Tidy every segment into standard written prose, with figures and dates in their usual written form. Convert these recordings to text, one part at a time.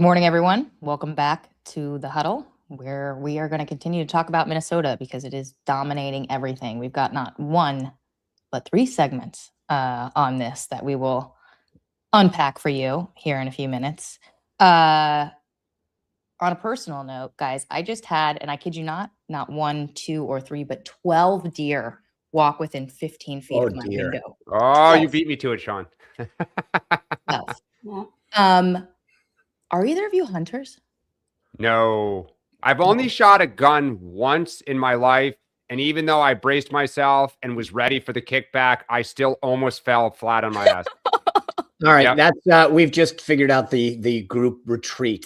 morning, everyone. Welcome back to the Huddle, where we are going to continue to talk about Minnesota because it is dominating everything. We've got not one, but three segments on this that we will unpack for you here in a few minutes. On a personal note, guys, I just had, and I kid you not 1, 2, or 3, but 12 deer walk within 15 feet of my window. Oh, 12. You beat me to it, Sean. 12. Yeah. Are either of you hunters? No. I've only shot a gun once in my life, and even though I braced myself and was ready for the kickback, I still almost fell flat on my ass. All right, yep. That's we've just figured out the group retreat.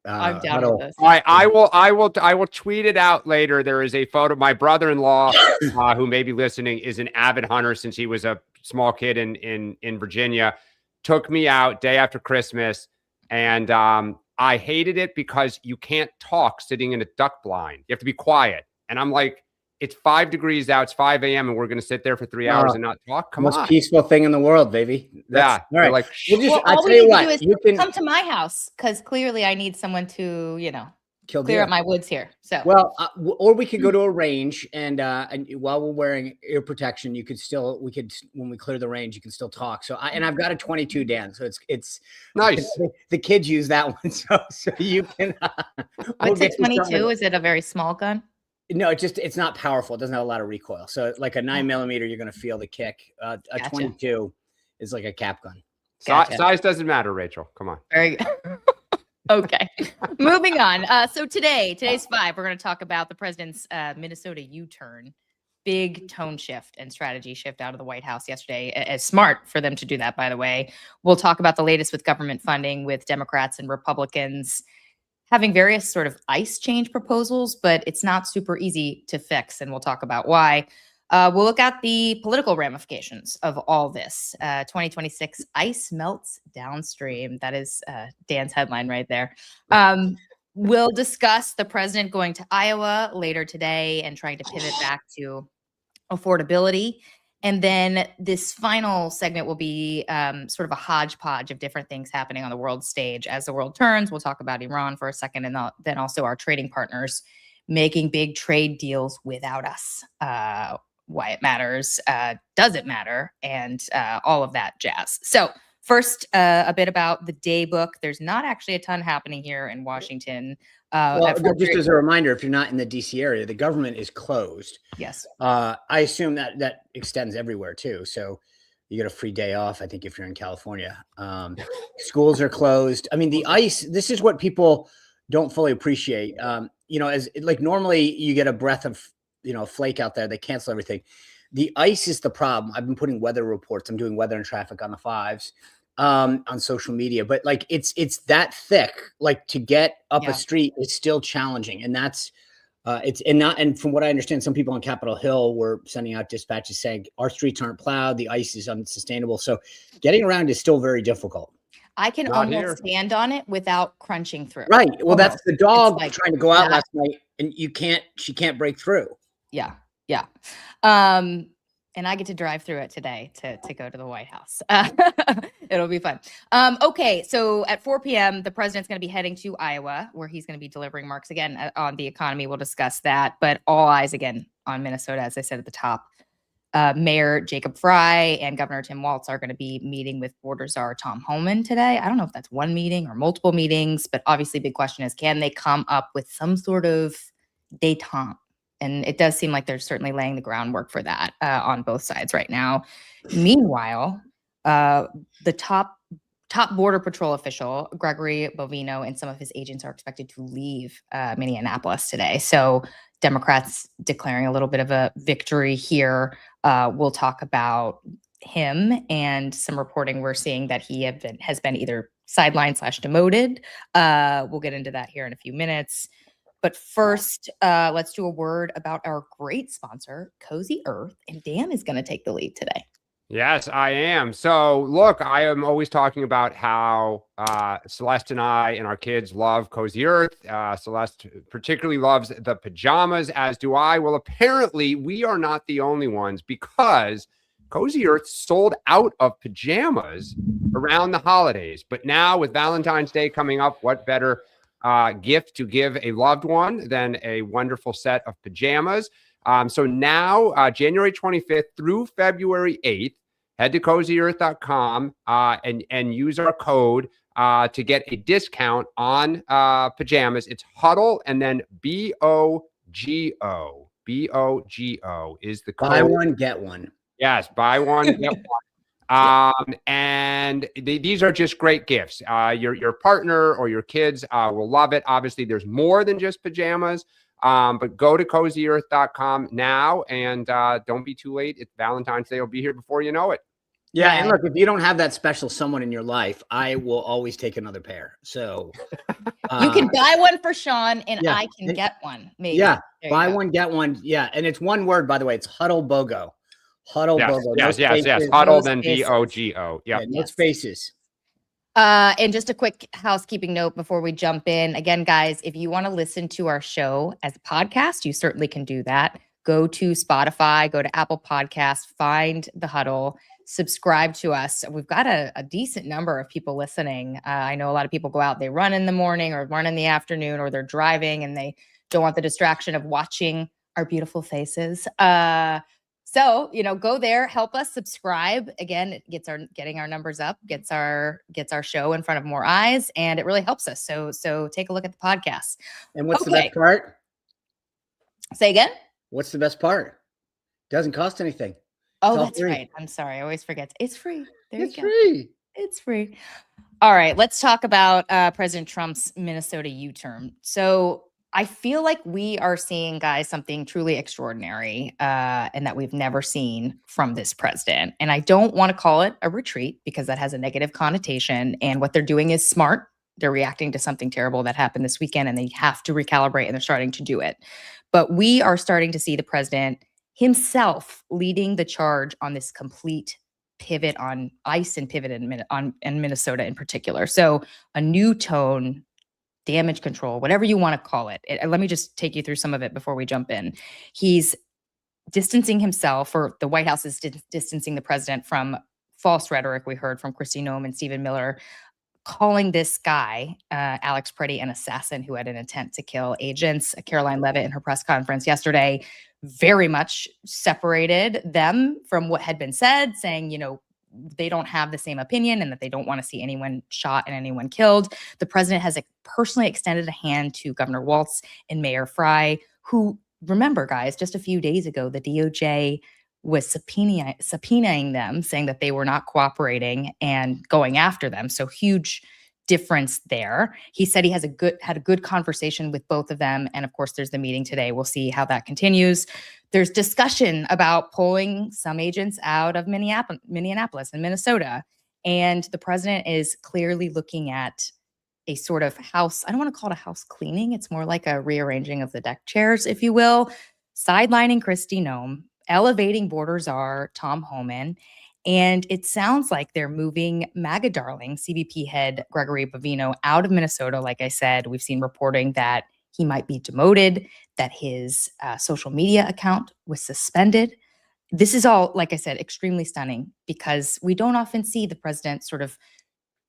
I'm down with this. I will tweet it out later. There is a photo. My brother-in-law, who may be listening, is an avid hunter since he was a small kid in Virginia. Took me out day after Christmas, and I hated it because you can't talk sitting in a duck blind. You have to be quiet, and I'm like, it's 5 degrees out. It's 5 a.m. and we're going to sit there for 3 hours and not talk. Come on. Most peaceful thing in the world, baby. That's, all right. Like, all we need to do is come to my house because clearly I need someone to, clear up my woods here. So or we could go to a range and while we're wearing ear protection, when we clear the range, you can still talk. So I've got a 22, Dan. So it's nice. The kids use that one, so you can. What's a 22? Is it a very small gun? No, it's not powerful. It doesn't have a lot of recoil. So like a 9mm, you're going to feel the kick. A gotcha. 22 is like a cap gun. Gotcha. Size doesn't matter, Rachel. Come on. Very good. Okay. Moving on. So today's 5, we're going to talk about the president's Minnesota U-turn. Big tone shift and strategy shift out of the White House yesterday. As smart for them to do that, by the way. We'll talk about the latest with government funding with Democrats and Republicans having various sort of ICE change proposals, but it's not super easy to fix, and we'll talk about why. We'll look at the political ramifications of all this. 2026, ICE melts downstream. That is Dan's headline right there. We'll discuss the president going to Iowa later today and trying to pivot back to affordability. And then this final segment will be sort of a hodgepodge of different things happening on the world stage. As the world turns, we'll talk about Iran for a second, and then also our trading partners making big trade deals without us. Why it matters, does it matter, and all of that jazz. So first, a bit about the day book. There's not actually a ton happening here in Washington. Just as a reminder, if you're not in the DC area, the government is closed. Yes. I assume that extends everywhere too. So you get a free day off, I think, if you're in California. Schools are closed. I mean, the ICE, this is what people don't fully appreciate. As like normally you get a breath of, flake out there, they cancel everything. The ICE is the problem. I've been putting weather reports. I'm doing weather and traffic on the 5s. On social media, but like it's that thick, like to get up a street is still challenging. And that's and from what I understand, some people on Capitol Hill were sending out dispatches saying our streets aren't plowed, the ICE is unsustainable. So getting around is still very difficult. I can almost stand on it without crunching through. Right. Well, that's the dog trying to go out last night and she can't break through. Yeah. Yeah. And I get to drive through it today to go to the White House. It'll be fun. Okay, so at 4 p.m., the president's going to be heading to Iowa, where he's going to be delivering remarks again on the economy. We'll discuss that, but all eyes again on Minnesota, as I said at the top. Mayor Jacob Frey and Governor Tim Walz are going to be meeting with border czar Tom Homan today. I don't know if that's one meeting or multiple meetings, but obviously big question is, can they come up with some sort of détente? And it does seem like they're certainly laying the groundwork for that on both sides right now. Meanwhile, the top border patrol official, Gregory Bovino, and some of his agents are expected to leave Minneapolis today. So Democrats declaring a little bit of a victory here. We'll talk about him and some reporting we're seeing that he has been either sidelined / demoted. We'll get into that here in a few minutes. But first, let's do a word about our great sponsor, Cozy Earth. And Dan is going to take the lead today. Yes, I am. So look, I am always talking about how Celeste and I and our kids love Cozy Earth. Celeste particularly loves the pajamas, as do I. Well, apparently we are not the only ones, because Cozy Earth sold out of pajamas around the holidays. But now with Valentine's Day coming up, what better gift to give a loved one than a wonderful set of pajamas? So now, January 25th through February 8th, head to cozyearth.com and use our code to get a discount on pajamas. It's Huddle and then BOGO. BOGO is the code. Buy one, get one. Yes, buy one, get one. And these are just great gifts. Your partner or your kids will love it. Obviously, there's more than just pajamas. But go to cozyearth.com now and don't be too late. It's Valentine's Day will be here before you know it. Yeah, and look, if you don't have that special someone in your life, I will always take another pair. So you can buy one for Sean, and yeah. I can get one. Maybe. Yeah, buy one, get one. Yeah, and it's one word, by the way. It's Huddle BOGO. Huddle BOGO. Yes. Huddle, then BOGO. Yeah, no spaces. And just a quick housekeeping note before we jump in. Again, guys, if you want to listen to our show as a podcast, you certainly can do that. Go to Spotify, go to Apple Podcasts, find the Huddle, subscribe to us. We've got a decent number of people listening. I know a lot of people go out, they run in the morning or run in the afternoon, or they're driving and they don't want the distraction of watching our beautiful faces. So, go there, help us subscribe. Again, it gets getting our numbers up, gets our show in front of more eyes, and it really helps us. So take a look at the podcast. And what's the best part? Say again? What's the best part? Doesn't cost anything. Oh, that's right. I'm sorry. I always forget. It's free. It's free. It's free. All right. Let's talk about President Trump's Minnesota U-turn. So I feel like we are seeing, guys, something truly extraordinary and that we've never seen from this president. And I don't want to call it a retreat because that has a negative connotation. And what they're doing is smart. They're reacting to something terrible that happened this weekend, and they have to recalibrate, and they're starting to do it. But we are starting to see the president himself leading the charge on this complete pivot on ICE and pivot in Minnesota in particular. So a new tone, damage control, whatever you want to call it. Let me just take you through some of it before we jump in. He's distancing himself, or the White House is distancing the president from false rhetoric we heard from Kristi Noem and Stephen Miller, calling this guy, Alex Preddy, an assassin who had an intent to kill agents. Caroline Leavitt in her press conference yesterday very much separated them from what had been said, saying, they don't have the same opinion and that they don't want to see anyone shot and anyone killed. The president has personally extended a hand to Governor Walz and Mayor Fry, who, remember, guys, just a few days ago, the DOJ was subpoenaing them, saying that they were not cooperating and going after them. So huge difference there. He said he had a good conversation with both of them. And of course, there's the meeting today. We'll see how that continues. There's discussion about pulling some agents out of Minneapolis and Minnesota. And the president is clearly looking at a sort of house, I don't want to call it a house cleaning. It's more like a rearranging of the deck chairs, if you will, sidelining Kristi Noem, elevating border czar Tom Homan. And it sounds like they're moving MAGA darling CBP head Gregory Bovino out of Minnesota. Like I said, we've seen reporting that he might be demoted, that his social media account was suspended. This is all, like I said, extremely stunning because we don't often see the president sort of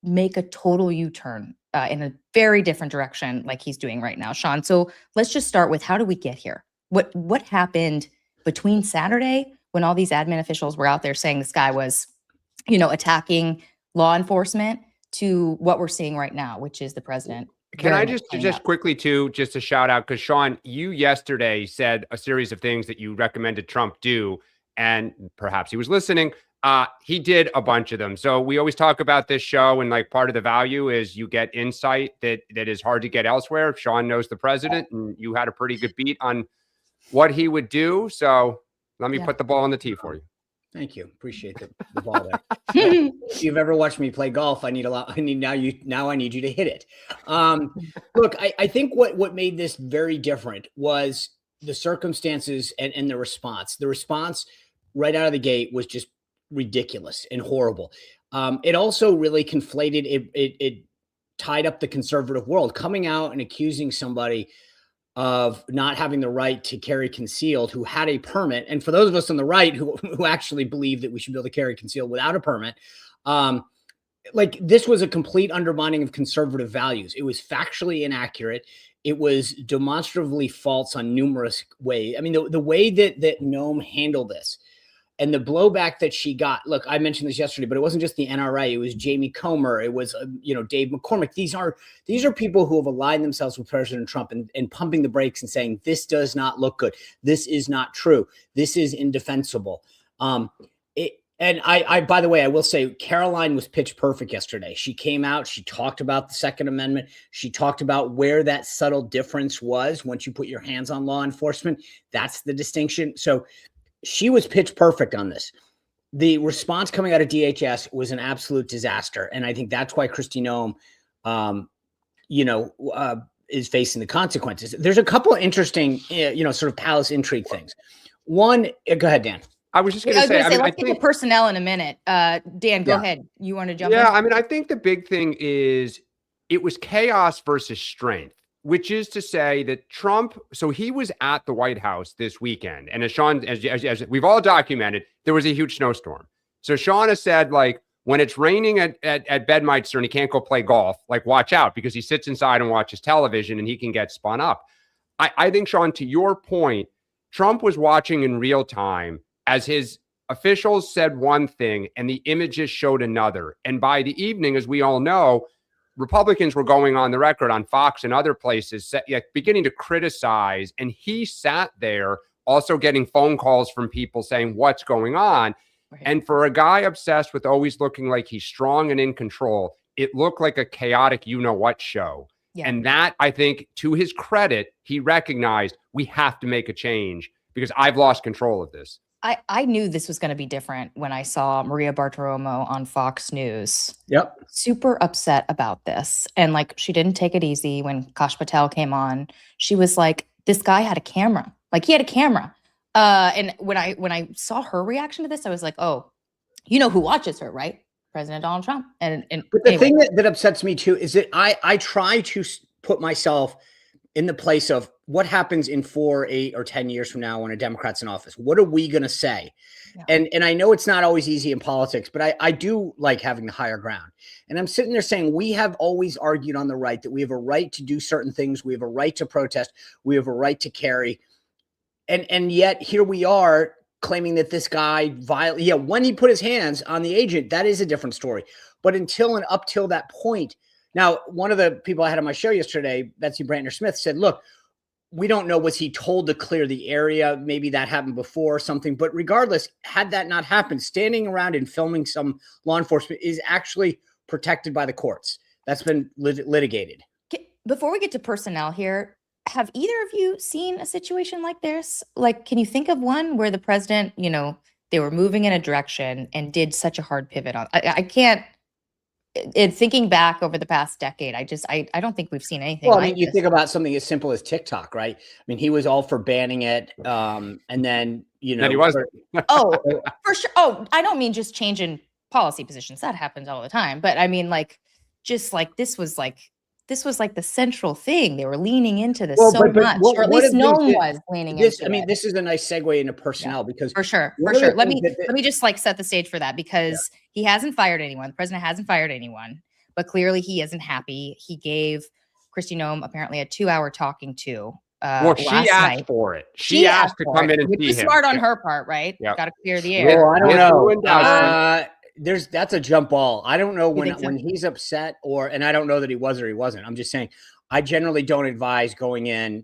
make a total U-turn in a very different direction like he's doing right now, Sean. So let's just start with, how did we get here? What happened between Saturday, when all these admin officials were out there saying this guy was, attacking law enforcement, to what we're seeing right now, which is the president. Can I just quickly too, just a shout out, because Sean, you yesterday said a series of things that you recommended Trump do, and perhaps he was listening. He did a bunch of them. So we always talk about this show, and like part of the value is you get insight that is hard to get elsewhere. Sean knows the president, and you had a pretty good beat on what he would do. So let me put the ball on the tee for you. Thank you. Appreciate the ball there. If you've ever watched me play golf, I need now I need you to hit it. Look, I think what made this very different was the circumstances and the response. The response right out of the gate was just ridiculous and horrible. It also really conflated it tied up the conservative world, coming out and accusing somebody of not having the right to carry concealed, who had a permit. And for those of us on the right who actually believe that we should be able to carry concealed without a permit, like this was a complete undermining of conservative values. It was factually inaccurate. It was demonstratively false on numerous ways. I mean, the way that Noam handled this and the blowback that she got. Look, I mentioned this yesterday, but it wasn't just the NRA. It was Jamie Comer. It was, Dave McCormick. These are people who have aligned themselves with President Trump and pumping the brakes and saying, this does not look good. This is not true. This is indefensible. And I, by the way, I will say Caroline was pitch perfect yesterday. She came out, she talked about the Second Amendment. She talked about where that subtle difference was once you put your hands on law enforcement. That's the distinction. So she was pitch perfect on this. The response coming out of DHS was an absolute disaster. And I think that's why Kristi Noem, is facing the consequences. There's a couple of interesting, sort of palace intrigue things. One, go ahead, Dan. I was just going to say, let's get to personnel in a minute. Dan, go ahead. You want to jump in? Yeah, I mean, I think the big thing is it was chaos versus strength, which is to say that Trump, so he was at the White House this weekend. And as Sean, as we've all documented, there was a huge snowstorm. So Sean has said, like, when it's raining at Bedminster and he can't go play golf, like, watch out, because he sits inside and watches television and he can get spun up. I think, Sean, to your point, Trump was watching in real time as his officials said one thing and the images showed another. And by the evening, as we all know, Republicans were going on the record on Fox and other places, beginning to criticize. And he sat there also getting phone calls from people saying, what's going on? Right. And for a guy obsessed with always looking like he's strong and in control, it looked like a chaotic you-know-what show. Yeah. And that, I think, to his credit, he recognized we have to make a change because I've lost control of this. I knew this was going to be different when I saw Maria Bartiromo on Fox News. Yep. Super upset about this. And like, she didn't take it easy when Kash Patel came on. She was like, this guy had a camera. Like, he had a camera. And when I saw her reaction to this, I was like, oh, you know who watches her, right? President Donald Trump. And but the thing that upsets me too is that I try to put myself in the place of what happens in 4, 8, or 10 years from now when a Democrat's in office. What are we going to say? Yeah. And I know it's not always easy in politics, but I do like having the higher ground. And I'm sitting there saying we have always argued on the right that we have a right to do certain things. We have a right to protest. We have a right to carry. And yet here we are claiming that this guy when he put his hands on the agent, that is a different story. But until and up till that point. Now, one of the people I had on my show yesterday, Betsy Brantner Smith, said, look, we don't know, was he told to clear the area? Maybe that happened before or something. But regardless, had that not happened, standing around and filming some law enforcement is actually protected by the courts. That's been litigated. Before we get to personnel here, have either of you seen a situation like this? Like, can you think of one where the president, they were moving in a direction and did such a hard pivot on? I can't. In thinking back over the past decade, I don't think we've seen anything. Well, I mean, you think about something as simple as TikTok, right? I mean, he was all for banning it, and then and he wasn't. For sure. Oh, I don't mean just changing policy positions. That happens all the time. But I mean, like, just like this was like the central thing. They were leaning into this much, or at least no one was leaning into it. I mean, this is a nice segue into personnel because for sure. Let me just like set the stage for that because he hasn't fired anyone. The president hasn't fired anyone, but clearly he isn't happy. He gave Kristi Noem apparently a 2-hour talking to. She asked for it. She asked to come in and see him. Smart on her part, right? Got to clear the air. Well, I don't know. That's a jump ball. I don't know when he's upset and I don't know that he was or he wasn't. I'm just saying I generally don't advise going in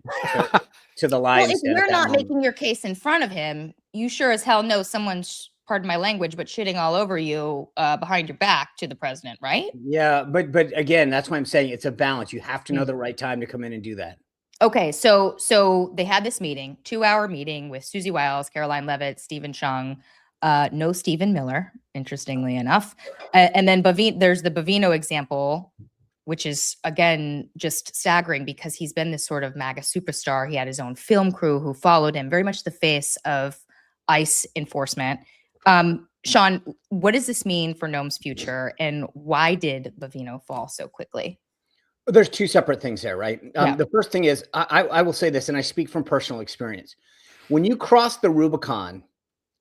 to the lines. Well, if you're not making your case in front of him, you sure as hell know someone's, pardon my language, but shitting all over you behind your back to the president, right? Yeah, but again, that's why I'm saying it's a balance. You have to know the right time to come in and do that. Okay, so they had this meeting, 2-hour meeting with Susie Wiles, Caroline Leavitt, Stephen Chung, no Stephen Miller, interestingly enough. And then there's the Bavino example, which is, again, just staggering because he's been this sort of MAGA superstar. He had his own film crew who followed him, very much the face of ICE enforcement. Sean, what does this mean for Noem's future, and why did Bavino fall so quickly? There's two separate things there, right? Yeah. The first thing is, I will say this, and I speak from personal experience. When you cross the Rubicon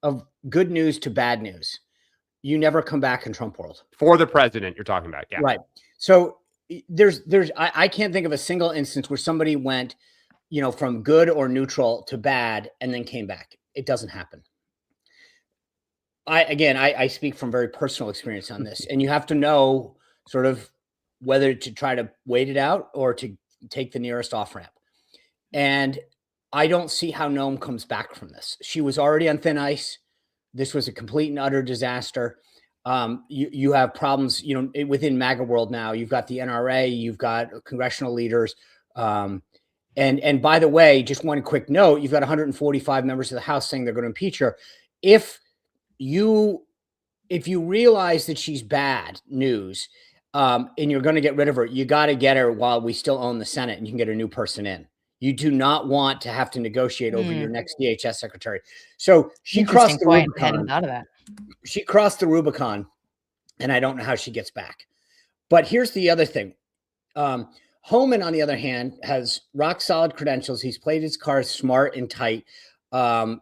of good news to bad news, you never come back in Trump world. For the president, you're talking about, yeah. Right. So I can't think of a single instance where somebody went, from good or neutral to bad and then came back. It doesn't happen. I speak from very personal experience on this, and you have to know sort of whether to try to wait it out or to take the nearest off ramp. And I don't see how Noam comes back from this. She was already on thin ice. This was a complete and utter disaster. You have problems, within MAGA world now. You've got the NRA, you've got congressional leaders. And by the way, just one quick note, you've got 145 members of the House saying they're going to impeach her. If you realize that she's bad news, and you're going to get rid of her, you got to get her while we still own the Senate and you can get a new person in. You do not want to have to negotiate over your next DHS secretary. So she crossed the Rubicon. I hadn't thought of that. She crossed the Rubicon, and I don't know how she gets back. But here's the other thing. Homan, on the other hand, has rock solid credentials. He's played his cards smart and tight. Like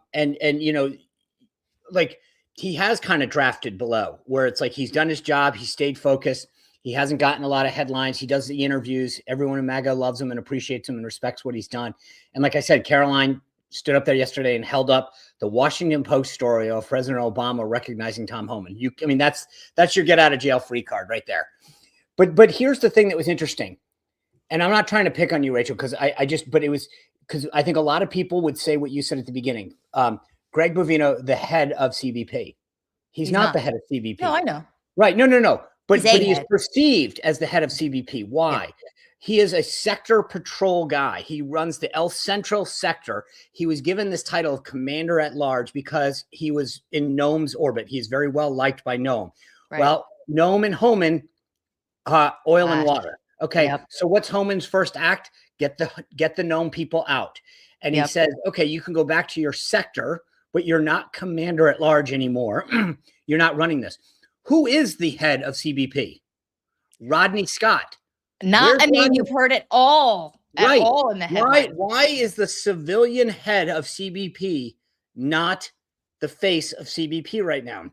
he has kind of drafted below, where it's like he's done his job. He stayed focused. He hasn't gotten a lot of headlines. He does the interviews. Everyone in MAGA loves him and appreciates him and respects what he's done. And like I said, Caroline stood up there yesterday and held up the Washington Post story of President Obama recognizing Tom Homan. That's your get out of jail free card right there. But here's the thing that was interesting. And I'm not trying to pick on you, Rachel, because but it was because I think a lot of people would say what you said at the beginning. Greg Bovino, the head of CBP. He's not the head of CBP. No, I know. Right. No. But he is perceived as the head of CBP. Why? Yeah. He is a sector patrol guy. He runs the El Centro sector. He was given this title of commander at large because he was in Noam's orbit. He's very well liked by Noam. Right. Well, Noam and Homan, oil and water. Okay. Yep. So what's Homan's first act? Get the Noam people out. And he says, okay, you can go back to your sector, but you're not commander at large anymore. You're not running this. Who is the head of CBP? Rodney Scott. Not a name you've heard at all in the headline. Why is the civilian head of CBP not the face of CBP right now?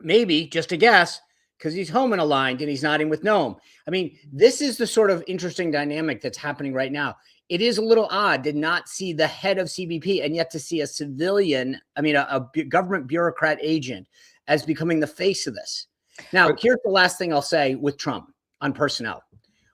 Maybe, just a guess, because he's Homan aligned and he's not in with Noam. I mean, this is the sort of interesting dynamic that's happening right now. It is a little odd to not see the head of CBP and yet to see a civilian, a government bureaucrat agent as becoming the face of this. Now, here's the last thing I'll say with Trump on personnel.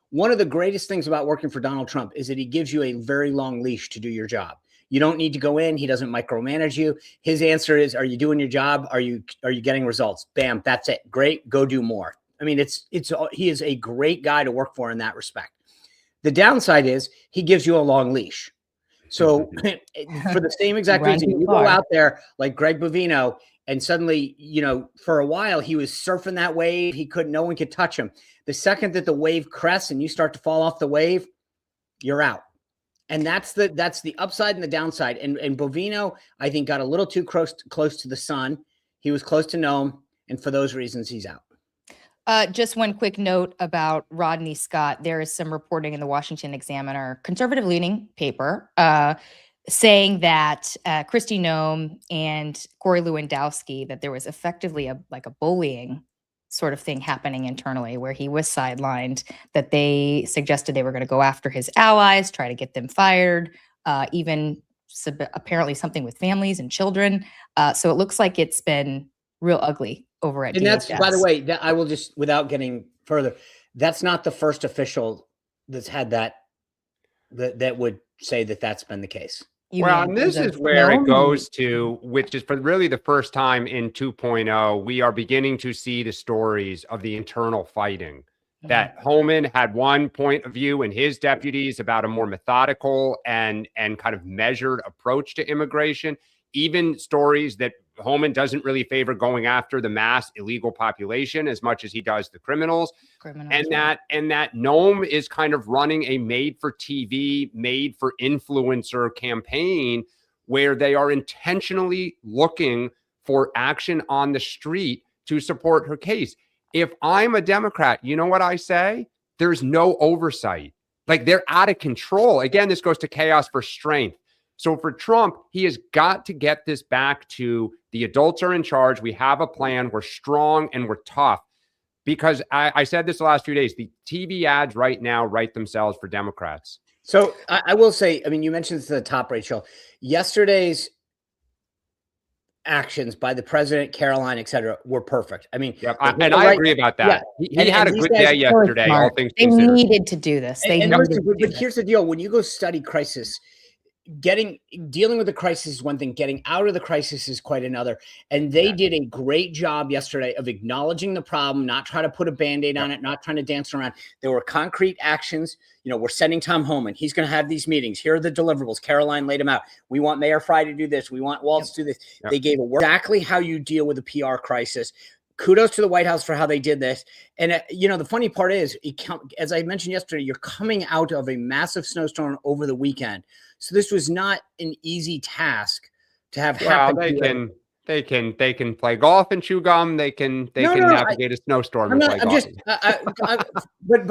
One of the greatest things about working for Donald Trump is that he gives you a very long leash to do your job. You don't need to go in. He doesn't micromanage you. His answer is, are you doing your job? Are you getting results? Bam, that's it. Great. Go do more. He is a great guy to work for in that respect. The downside is he gives you a long leash. So for the same exact reason, you go out there like Greg Bovino, and suddenly, for a while he was surfing that wave. No one could touch him. The second that the wave crests and you start to fall off the wave, you're out. And that's the upside and the downside. And Bovino, I think, got a little too close to the sun. He was close to Noam, and for those reasons, he's out. Just one quick note about Rodney Scott. There is some reporting in the Washington Examiner, conservative-leaning paper, saying that Kristi Noem and Corey Lewandowski, that there was effectively a bullying sort of thing happening internally where he was sidelined, that they suggested they were going to go after his allies, try to get them fired, apparently something with families and children. So it looks like it's been real ugly over at DHS. That's, by the way, that I will just, without getting further, that's not the first official that's had that would say that that's been the case. And this is where it goes to, which is for really the first time in 2.0, we are beginning to see the stories of the internal fighting. That Homan had one point of view and his deputies about a more methodical and kind of measured approach to immigration. Even stories that Homan doesn't really favor going after the mass illegal population as much as he does the criminals. And that Noam is kind of running a made for TV, made for influencer campaign where they are intentionally looking for action on the street to support her case. If I'm a Democrat, you know what I say? there's no oversight. Like, they're out of control. Again, this goes to chaos for strength. So for Trump, he has got to get this back to the adults are in charge. We have a plan. We're strong and we're tough. Because I said this the last few days, the TV ads right now write themselves for Democrats. So I will say, I mean, you mentioned this at the top, Rachel. Yesterday's actions by the president, Caroline, et cetera, were perfect. I mean, yep. I agree about that. Yeah. He had a good day yesterday, all things they considered. Needed to do this. But here's the deal. When you go study crisis, dealing with the crisis is one thing, getting out of the crisis is quite another. And they did a great job yesterday of acknowledging the problem, not trying to put a Band-Aid on it, not trying to dance around. There were concrete actions. You know, we're sending Tom Homan. He's going to have these meetings. Here are the deliverables. Caroline laid them out. We want Mayor Fry to do this. We want Waltz to do this. They gave exactly how you deal with a PR crisis. Kudos to the White House for how they did this. And, you know, the funny part is, as I mentioned yesterday, you're coming out of a massive snowstorm over the weekend. So this was not an easy task to have happen. They can play golf and chew gum. They can navigate a snowstorm. But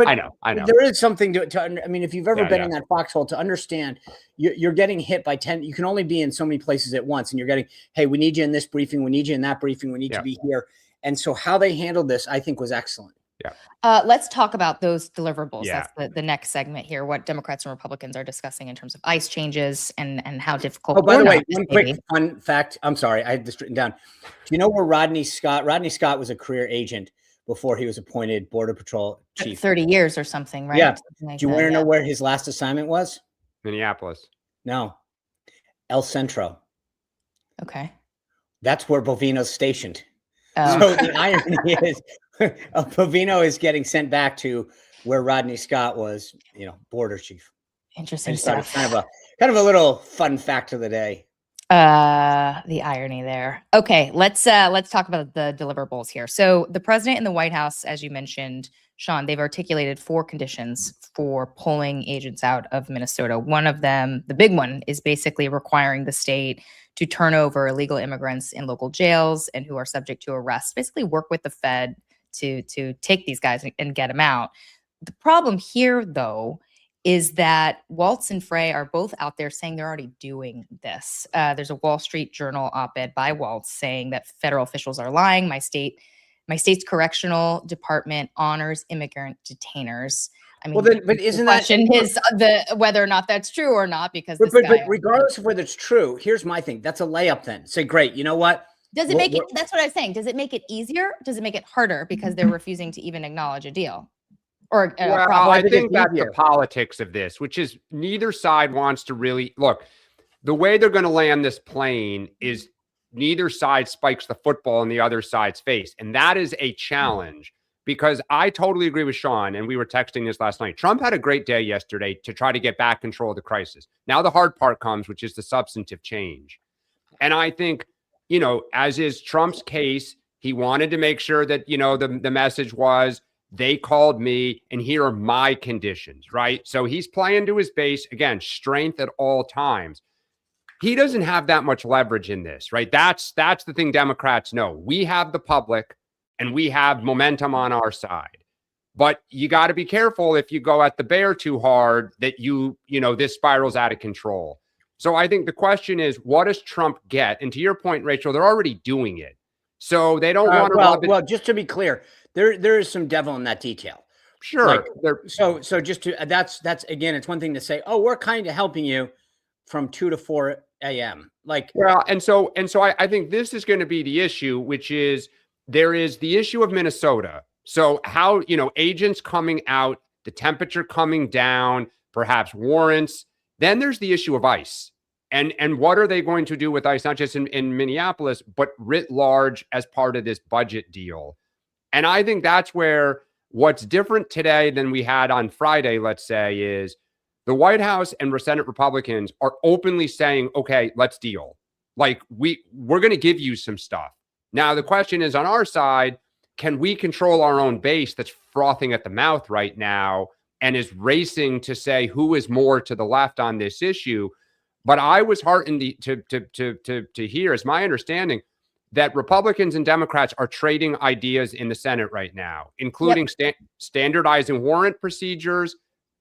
I know. There is something to I mean, if you've ever been in that foxhole, to understand you're getting hit by 10. You can only be in so many places at once, and you're getting, hey, we need you in this briefing. We need you in that briefing. We need to be here. And so how they handled this, I think, was excellent. Yeah. Let's talk about those deliverables. Yeah. That's the next segment here. What Democrats and Republicans are discussing in terms of ICE changes and how difficult. Oh, by the way, one quick fun fact. I'm sorry, I had this written down. Do you know where Rodney Scott was a career agent before he was appointed Border Patrol chief? 30 years or something, right? Yeah. Like do you want to know where his last assignment was? Minneapolis. No. El Centro. Okay. That's where Bovino's stationed. So the irony is, Bovino is getting sent back to where Rodney Scott was, you know, border chief. Interesting stuff. Kind of a little fun fact of the day. The irony there. Okay, let's talk about the deliverables here. So the president and the White House, as you mentioned, Sean, they've articulated 4 conditions for pulling agents out of Minnesota. One of them, the big one, is basically requiring the state to turn over illegal immigrants in local jails and who are subject to arrest. Basically work with the Fed to take these guys and get them out. The problem here, though, is that Waltz and Frey are both out there saying they're already doing this. There's a Wall Street Journal op-ed by Waltz saying that federal officials are lying. My state's correctional department honors immigrant detainers. I mean, well, but isn't that whether or not that's true or not? Because but regardless of whether it's true, here's my thing. That's a layup. Then say, great. You know what? Does it make it? That's what I was saying. Does it make it easier? Does it make it harder because they're refusing to even acknowledge a deal? Or I think that's the politics of this, which is neither side wants to really look. The way they're going to land this plane is neither side spikes the football in the other side's face, and that is a challenge. Because I totally agree with Sean, and we were texting this last night. Trump had a great day yesterday to try to get back control of the crisis. Now the hard part comes, which is the substantive change. And I think, you know, as is Trump's case, he wanted to make sure that, you know, the message was, they called me and here are my conditions, right? So he's playing to his base, again, strength at all times. He doesn't have that much leverage in this, right? That's the thing Democrats know. We have the public and we have momentum on our side. But you got to be careful if you go at the bear too hard that you know, this spirals out of control. So I think the question is, what does Trump get? And to your point, Rachel, they're already doing it. So they don't want to. Well, just to be clear, there is some devil in that detail. Sure. Like, so just to that's again, it's one thing to say, oh, we're kind of helping you from 2 to 4 a.m. Like, well, and so I think this is going to be the issue, which is there is the issue of Minnesota. So how, you know, agents coming out, the temperature coming down, perhaps warrants. Then there's the issue of ICE. And what are they going to do with ICE, not just in Minneapolis, but writ large as part of this budget deal? And I think that's where what's different today than we had on Friday, let's say, is the White House and Senate Republicans are openly saying, okay, let's deal. Like we're going to give you some stuff. Now, the question is on our side, can we control our own base that's frothing at the mouth right now and is racing to say who is more to the left on this issue? But I was heartened to hear, as my understanding, that Republicans and Democrats are trading ideas in the Senate right now, including standardizing warrant procedures,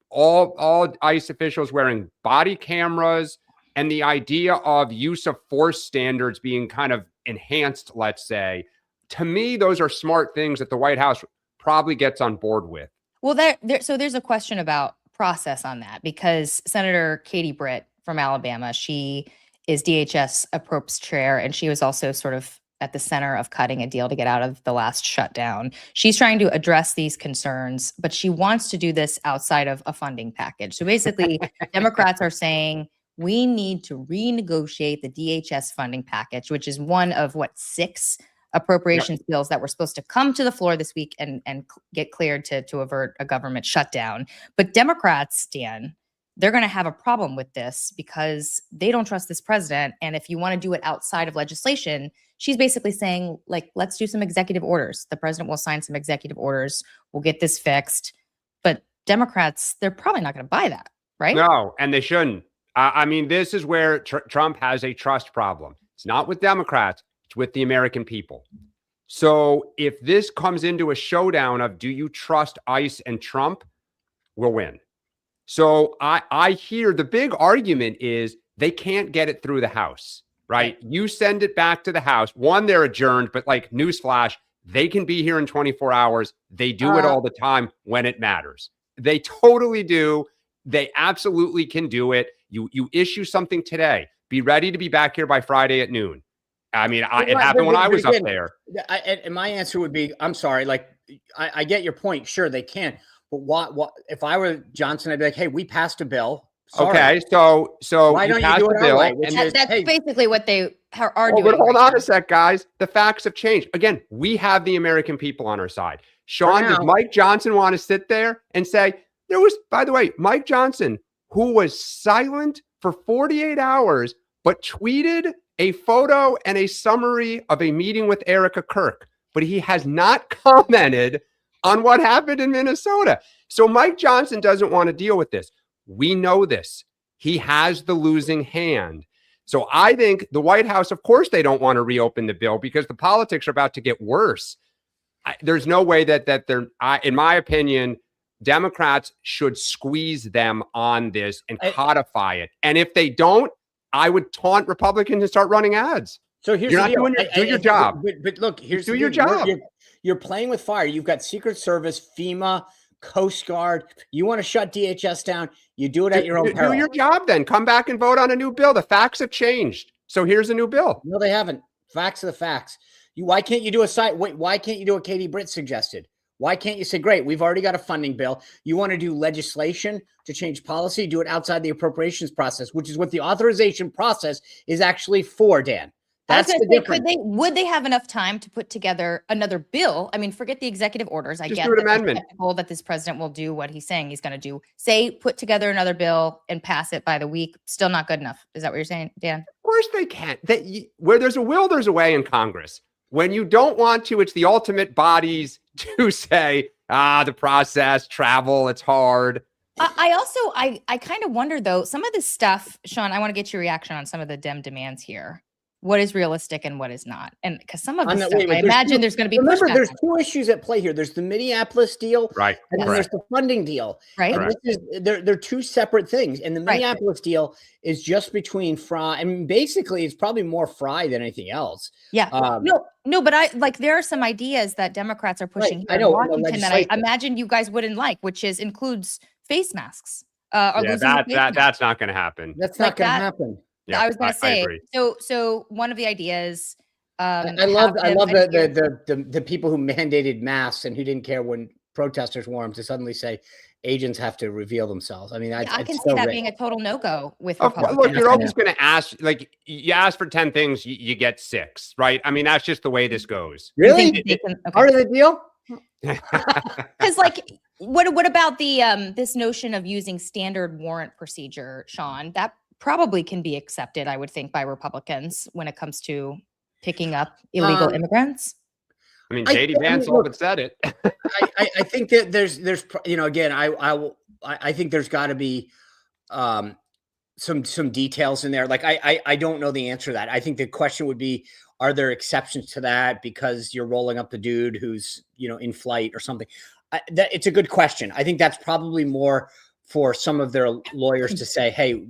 all ICE officials wearing body cameras, and the idea of use of force standards being kind of enhanced, let's say. To me, those are smart things that the White House probably gets on board with. Well, so there's a question about process on that, because Senator Katie Britt from Alabama, she is DHS Approps Chair, and she was also sort of at the center of cutting a deal to get out of the last shutdown. She's trying to address these concerns, but she wants to do this outside of a funding package. So basically, Democrats are saying we need to renegotiate the DHS funding package, which is one of 6 appropriations bills that were supposed to come to the floor this week and get cleared to avert a government shutdown. But Democrats, Dan, they're going to have a problem with this because they don't trust this president. And if you want to do it outside of legislation, she's basically saying, like, let's do some executive orders. The president will sign some executive orders. We'll get this fixed. But Democrats, they're probably not going to buy that, right? No, and they shouldn't. I mean, this is where Trump has a trust problem. It's not with Democrats. It's with the American people. So if this comes into a showdown of do you trust ICE and Trump, we'll win. So I hear the big argument is they can't get it through the House, right? You send it back to the House. One, they're adjourned, but like newsflash, they can be here in 24 hours. They do it all the time when it matters. They totally do. They absolutely can do it. You issue something today. Be ready to be back here by Friday at noon. I mean, it happened when I was up there. And my answer would be, I'm sorry. Like, I get your point. Sure, they can. But what if I were Johnson, I'd be like, hey, we passed a bill. Sorry. Okay, so why don't you do it our way? That's basically what they are doing. But hold on a sec, guys. The facts have changed. Again, we have the American people on our side. Sean, does Mike Johnson want to sit there and say, there was, by the way, Mike Johnson, who was silent for 48 hours, but tweeted a photo and a summary of a meeting with Erica Kirk, but he has not commented on what happened in Minnesota. So Mike Johnson doesn't want to deal with this. We know this. He has the losing hand. So I think the White House, of course, they don't want to reopen the bill because the politics are about to get worse. There's no way that they're, in my opinion, Democrats should squeeze them on this and codify it. And if they don't, I would taunt Republicans and start running ads. So here's you're not doing do your job. But look, here's do your job. You're playing with fire. You've got Secret Service, FEMA, Coast Guard. You want to shut DHS down? You do it at your own peril. Do your job then. Come back and vote on a new bill. The facts have changed. So here's a new bill. No, they haven't. Facts are the facts. Why can't you do why can't you do what Katie Britt suggested? Why can't you say, great, we've already got a funding bill. You want to do legislation to change policy, do it outside the appropriations process, which is what the authorization process is actually for, Dan. That's the difference. Would they have enough time to put together another bill? I mean, forget the executive orders. I get do an amendment. That this president will do what he's saying he's going to do. Say, put together another bill and pass it by the week. Still not good enough. Is that what you're saying, Dan? Of course they can't. Where there's a will, there's a way in Congress. When you don't want to, it's the ultimate bodies to say, the process, travel, it's hard. I kind of wonder, though, some of this stuff, Sean, I want to get your reaction on some of the Dem demands here. What is realistic and what is not? And because some of this stuff, I imagine there's going to be remember, pushback. There's two issues at play here. There's the Minneapolis deal, right? And then there's the funding deal, right? And they're two separate things. And the Minneapolis deal is just between Fry. I mean, basically, it's probably more Fry than anything else. Yeah. No, but there are some ideas that Democrats are pushing here in Washington that I imagine you guys wouldn't like, which includes face masks. That's not going to happen. That's not going to happen. Yeah, I was going to say, so one of the ideas. I love the people who mandated masks and who didn't care when protesters wore them to suddenly say agents have to reveal themselves. I mean, I can see that being a total no-go with Republicans. Look, you're always going to ask, like, you ask for 10 things, you get 6, right? I mean, that's just the way this goes. Really? Part of the deal? Because, what about the this notion of using standard warrant procedure, Sean? That probably can be accepted, I would think, by Republicans when it comes to picking up illegal immigrants. I mean, J.D. Vance often said it. I think that there's again, I think there's got to be some details in there. Like I don't know the answer to that. I think the question would be, are there exceptions to that because you're rolling up the dude who's, in flight or something? It's a good question. I think that's probably more for some of their lawyers to say, hey,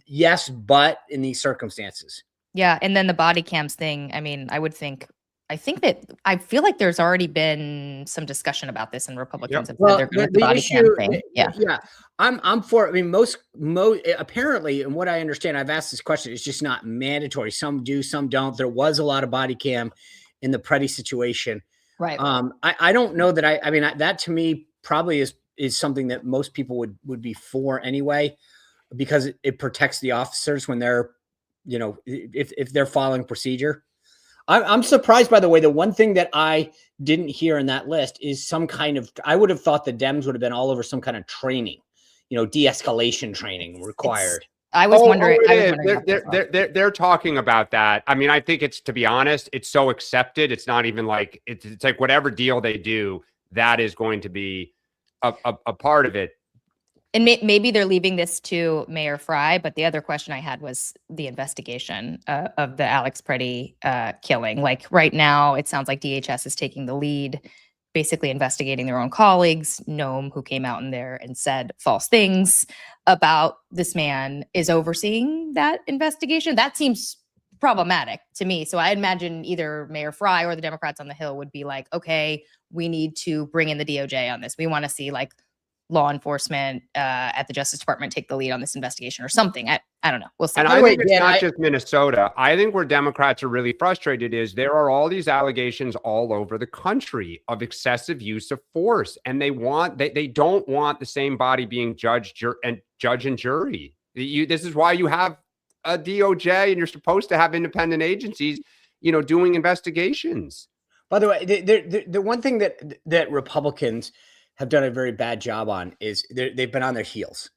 yes, but in these circumstances. Yeah. And then the body cams thing. I mean, I feel like there's already been some discussion about this, and Republicans have said they're going to the body cam thing. Yeah. Yeah. I'm for, I mean, most apparently, and what I understand, I've asked this question, it's just not mandatory. Some do, some don't. There was a lot of body cam in the Preddy situation. Right. I don't know that I mean, that to me probably is something that most people would be for anyway, because it protects the officers when they're, if they're following procedure. I'm surprised, by the way. The one thing that I didn't hear in that list is some kind of, I would have thought the Dems would have been all over some kind of training, de-escalation training required. I was wondering. They're talking about that. I mean, I think it's, to be honest, it's so accepted. It's not even like, it's like whatever deal they do, that is going to be a part of it. And maybe they're leaving this to Mayor Fry, but the other question I had was the investigation of the Alex Preddy killing. Like right now, it sounds like DHS is taking the lead, basically investigating their own colleagues. Noam, who came out in there and said false things about this man, is overseeing that investigation. That seems problematic to me. So I imagine either Mayor Fry or the Democrats on the Hill would be like, okay, we need to bring in the DOJ on this. We want to see like law enforcement at the Justice Department take the lead on this investigation or something. I don't know. We'll see. And I think it's not just Minnesota. I think where Democrats are really frustrated is there are all these allegations all over the country of excessive use of force, and they don't want the same body being judge and jury. This is why you have a DOJ, and you're supposed to have independent agencies, doing investigations. By the way, the one thing that Republicans have done a very bad job on is they've been on their heels,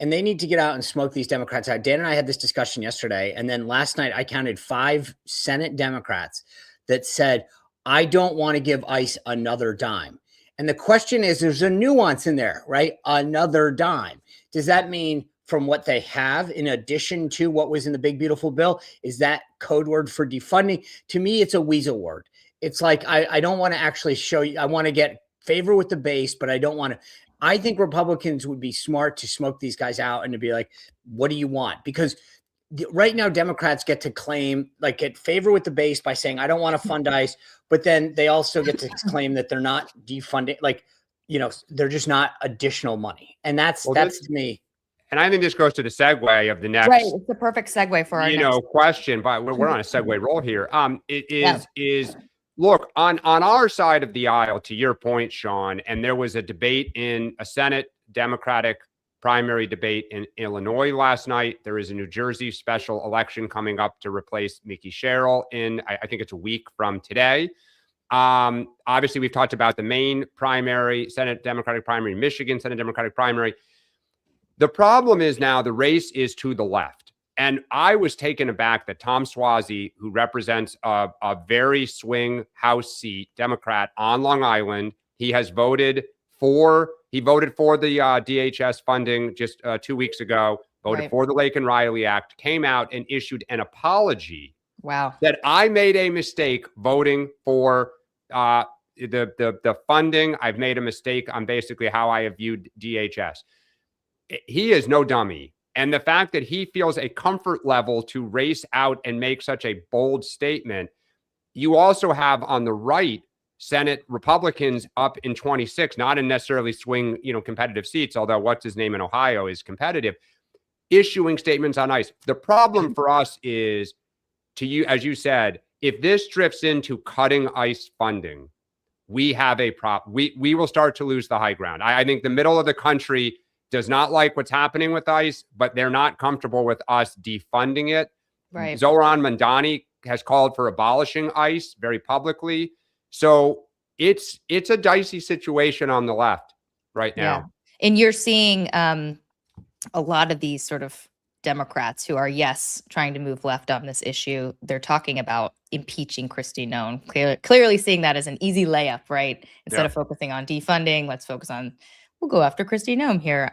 and they need to get out and smoke these Democrats out. Dan and I had this discussion yesterday, and then last night I counted 5 Senate Democrats that said, I don't want to give ICE another dime. And the question is, there's a nuance in there, right? Another dime. Does that mean from what they have in addition to what was in the big, beautiful bill? Is that code word for defunding? To me, it's a weasel word. It's like, I don't want to actually show you, I want to get favor with the base, but I don't want to. I think Republicans would be smart to smoke these guys out and to be like, what do you want? Because right now, Democrats get to claim, like, get favor with the base by saying, I don't want to fund ICE, but then they also get to claim that they're not defunding, like, they're just not additional money. And that's to me. And I think this goes to the segue of the next. Right. It's the perfect segue for our next question, but we're on a segue roll here. Look, on our side of the aisle, to your point, Sean, and there was a debate in a Senate Democratic primary debate in Illinois last night. There is a New Jersey special election coming up to replace Mickey Sherrill in, I think it's a week from today. Obviously, we've talked about the Maine primary, Senate Democratic primary, Michigan Senate Democratic primary. The problem is now the race is to the left. And I was taken aback that Tom Suozzi, who represents a very swing House seat, Democrat on Long Island, he voted for the DHS funding just 2 weeks ago, voted for the Lake and Riley Act, came out and issued an apology. Wow. That I made a mistake voting for the funding. I've made a mistake on basically how I have viewed DHS. He is no dummy. And the fact that he feels a comfort level to race out and make such a bold statement. You also have on the right Senate Republicans up in 26, not in necessarily swing, competitive seats, although what's his name in Ohio is competitive, issuing statements on ICE. The problem for us is, to you, as you said, if this drifts into cutting ICE funding, we have a problem. We will start to lose the high ground. I think the middle of the country does not like what's happening with ICE, but they're not comfortable with us defunding it. Right. Zohran Mamdani has called for abolishing ICE very publicly. So it's a dicey situation on the left right now. Yeah. And you're seeing a lot of these sort of Democrats who are, trying to move left on this issue. They're talking about impeaching Kristi Noem, clearly seeing that as an easy layup, right? Instead of focusing on defunding, let's focus on, we'll go after Kristi Noem here.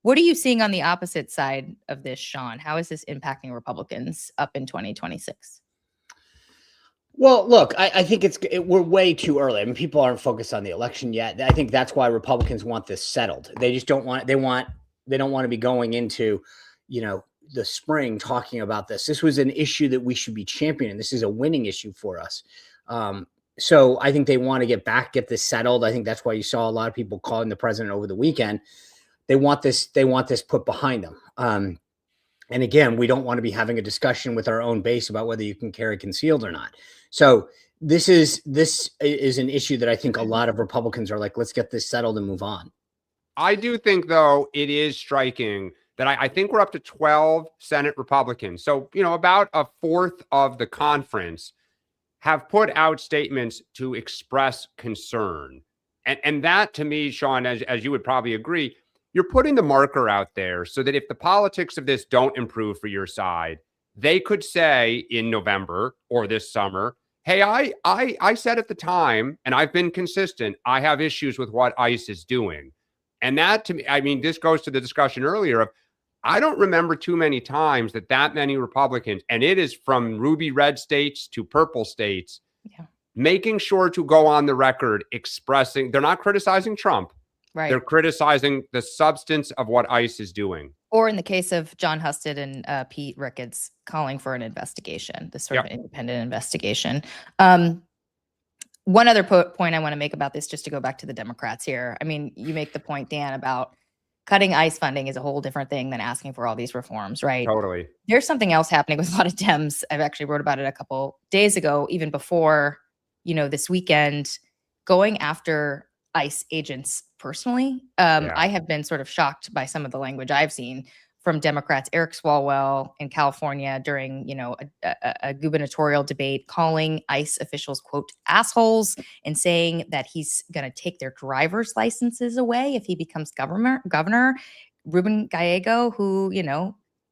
What are you seeing on the opposite side of this, Sean? How is this impacting Republicans up in 2026? Well, look, I think we're way too early. I mean, people aren't focused on the election yet. I think that's why Republicans want this settled. They just don't want, they don't want to be going into, the spring talking about this. This was an issue that we should be championing. This is a winning issue for us. So I think they want to get this settled. I think that's why you saw a lot of people calling the president over the weekend. They want this put behind them. And again, we don't want to be having a discussion with our own base about whether you can carry concealed or not. So this is an issue that I think a lot of Republicans are like, let's get this settled and move on. I do think, though, it is striking that I think we're up to 12 Senate Republicans. So, about a fourth of the conference have put out statements to express concern. And that, to me, Sean, as you would probably agree, you're putting the marker out there so that if the politics of this don't improve for your side, they could say in November or this summer, hey, I said at the time, and I've been consistent, I have issues with what ICE is doing. And that, to me, I mean, this goes to the discussion earlier of, I don't remember too many times that many Republicans, and it is from ruby red states to purple states, making sure to go on the record expressing, they're not criticizing Trump. Right. They're criticizing the substance of what ICE is doing. Or in the case of John Husted and Pete Ricketts, calling for an investigation, this sort of independent investigation. One other point I want to make about this, just to go back to the Democrats here. I mean, you make the point, Dan, about cutting ICE funding is a whole different thing than asking for all these reforms, right? Totally. There's something else happening with a lot of Dems. I've actually wrote about it a couple days ago, even before, this weekend, going after ICE agents personally. I have been sort of shocked by some of the language I've seen from Democrats. Eric Swalwell in California during, a gubernatorial debate, calling ICE officials, quote, assholes, and saying that he's going to take their driver's licenses away if he becomes governor. Ruben Gallego, who,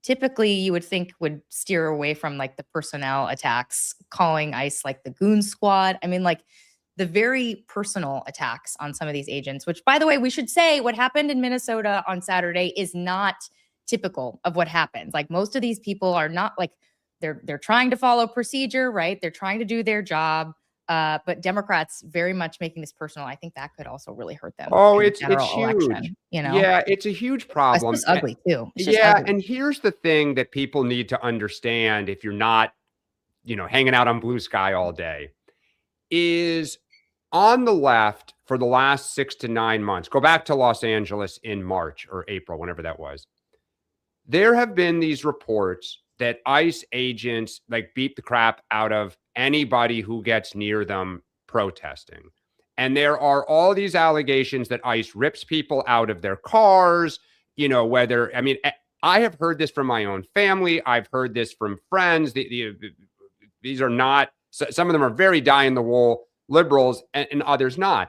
typically you would think would steer away from like the personnel attacks, calling ICE like the goon squad. I mean, like, the very personal attacks on some of these agents, which, by the way, we should say what happened in Minnesota on Saturday is not typical of what happens. Like, most of these people are not like, they're trying to follow procedure, right? They're trying to do their job. But Democrats very much making this personal. I think that could also really hurt them. Oh, it's huge. Election, Yeah, it's a huge problem. It's just ugly too. And here's the thing that people need to understand if you're not, hanging out on blue sky all day, is on the left for the last 6 to 9 months, go back to Los Angeles in March or April, whenever that was. There have been these reports that ICE agents like beat the crap out of anybody who gets near them protesting. And there are all these allegations that ICE rips people out of their cars, I have heard this from my own family. I've heard this from friends. These are not, some of them are very die-in-the-wool liberals and others not.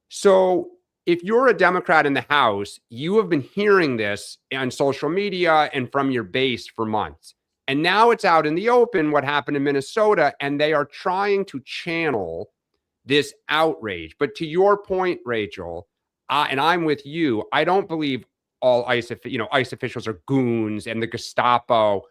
So if you're a Democrat in the House, you have been hearing this on social media and from your base for months. And now it's out in the open what happened in Minnesota, and they are trying to channel this outrage. But to your point, Rachel, and I'm with you, I don't believe all ICE officials are goons and the Gestapo.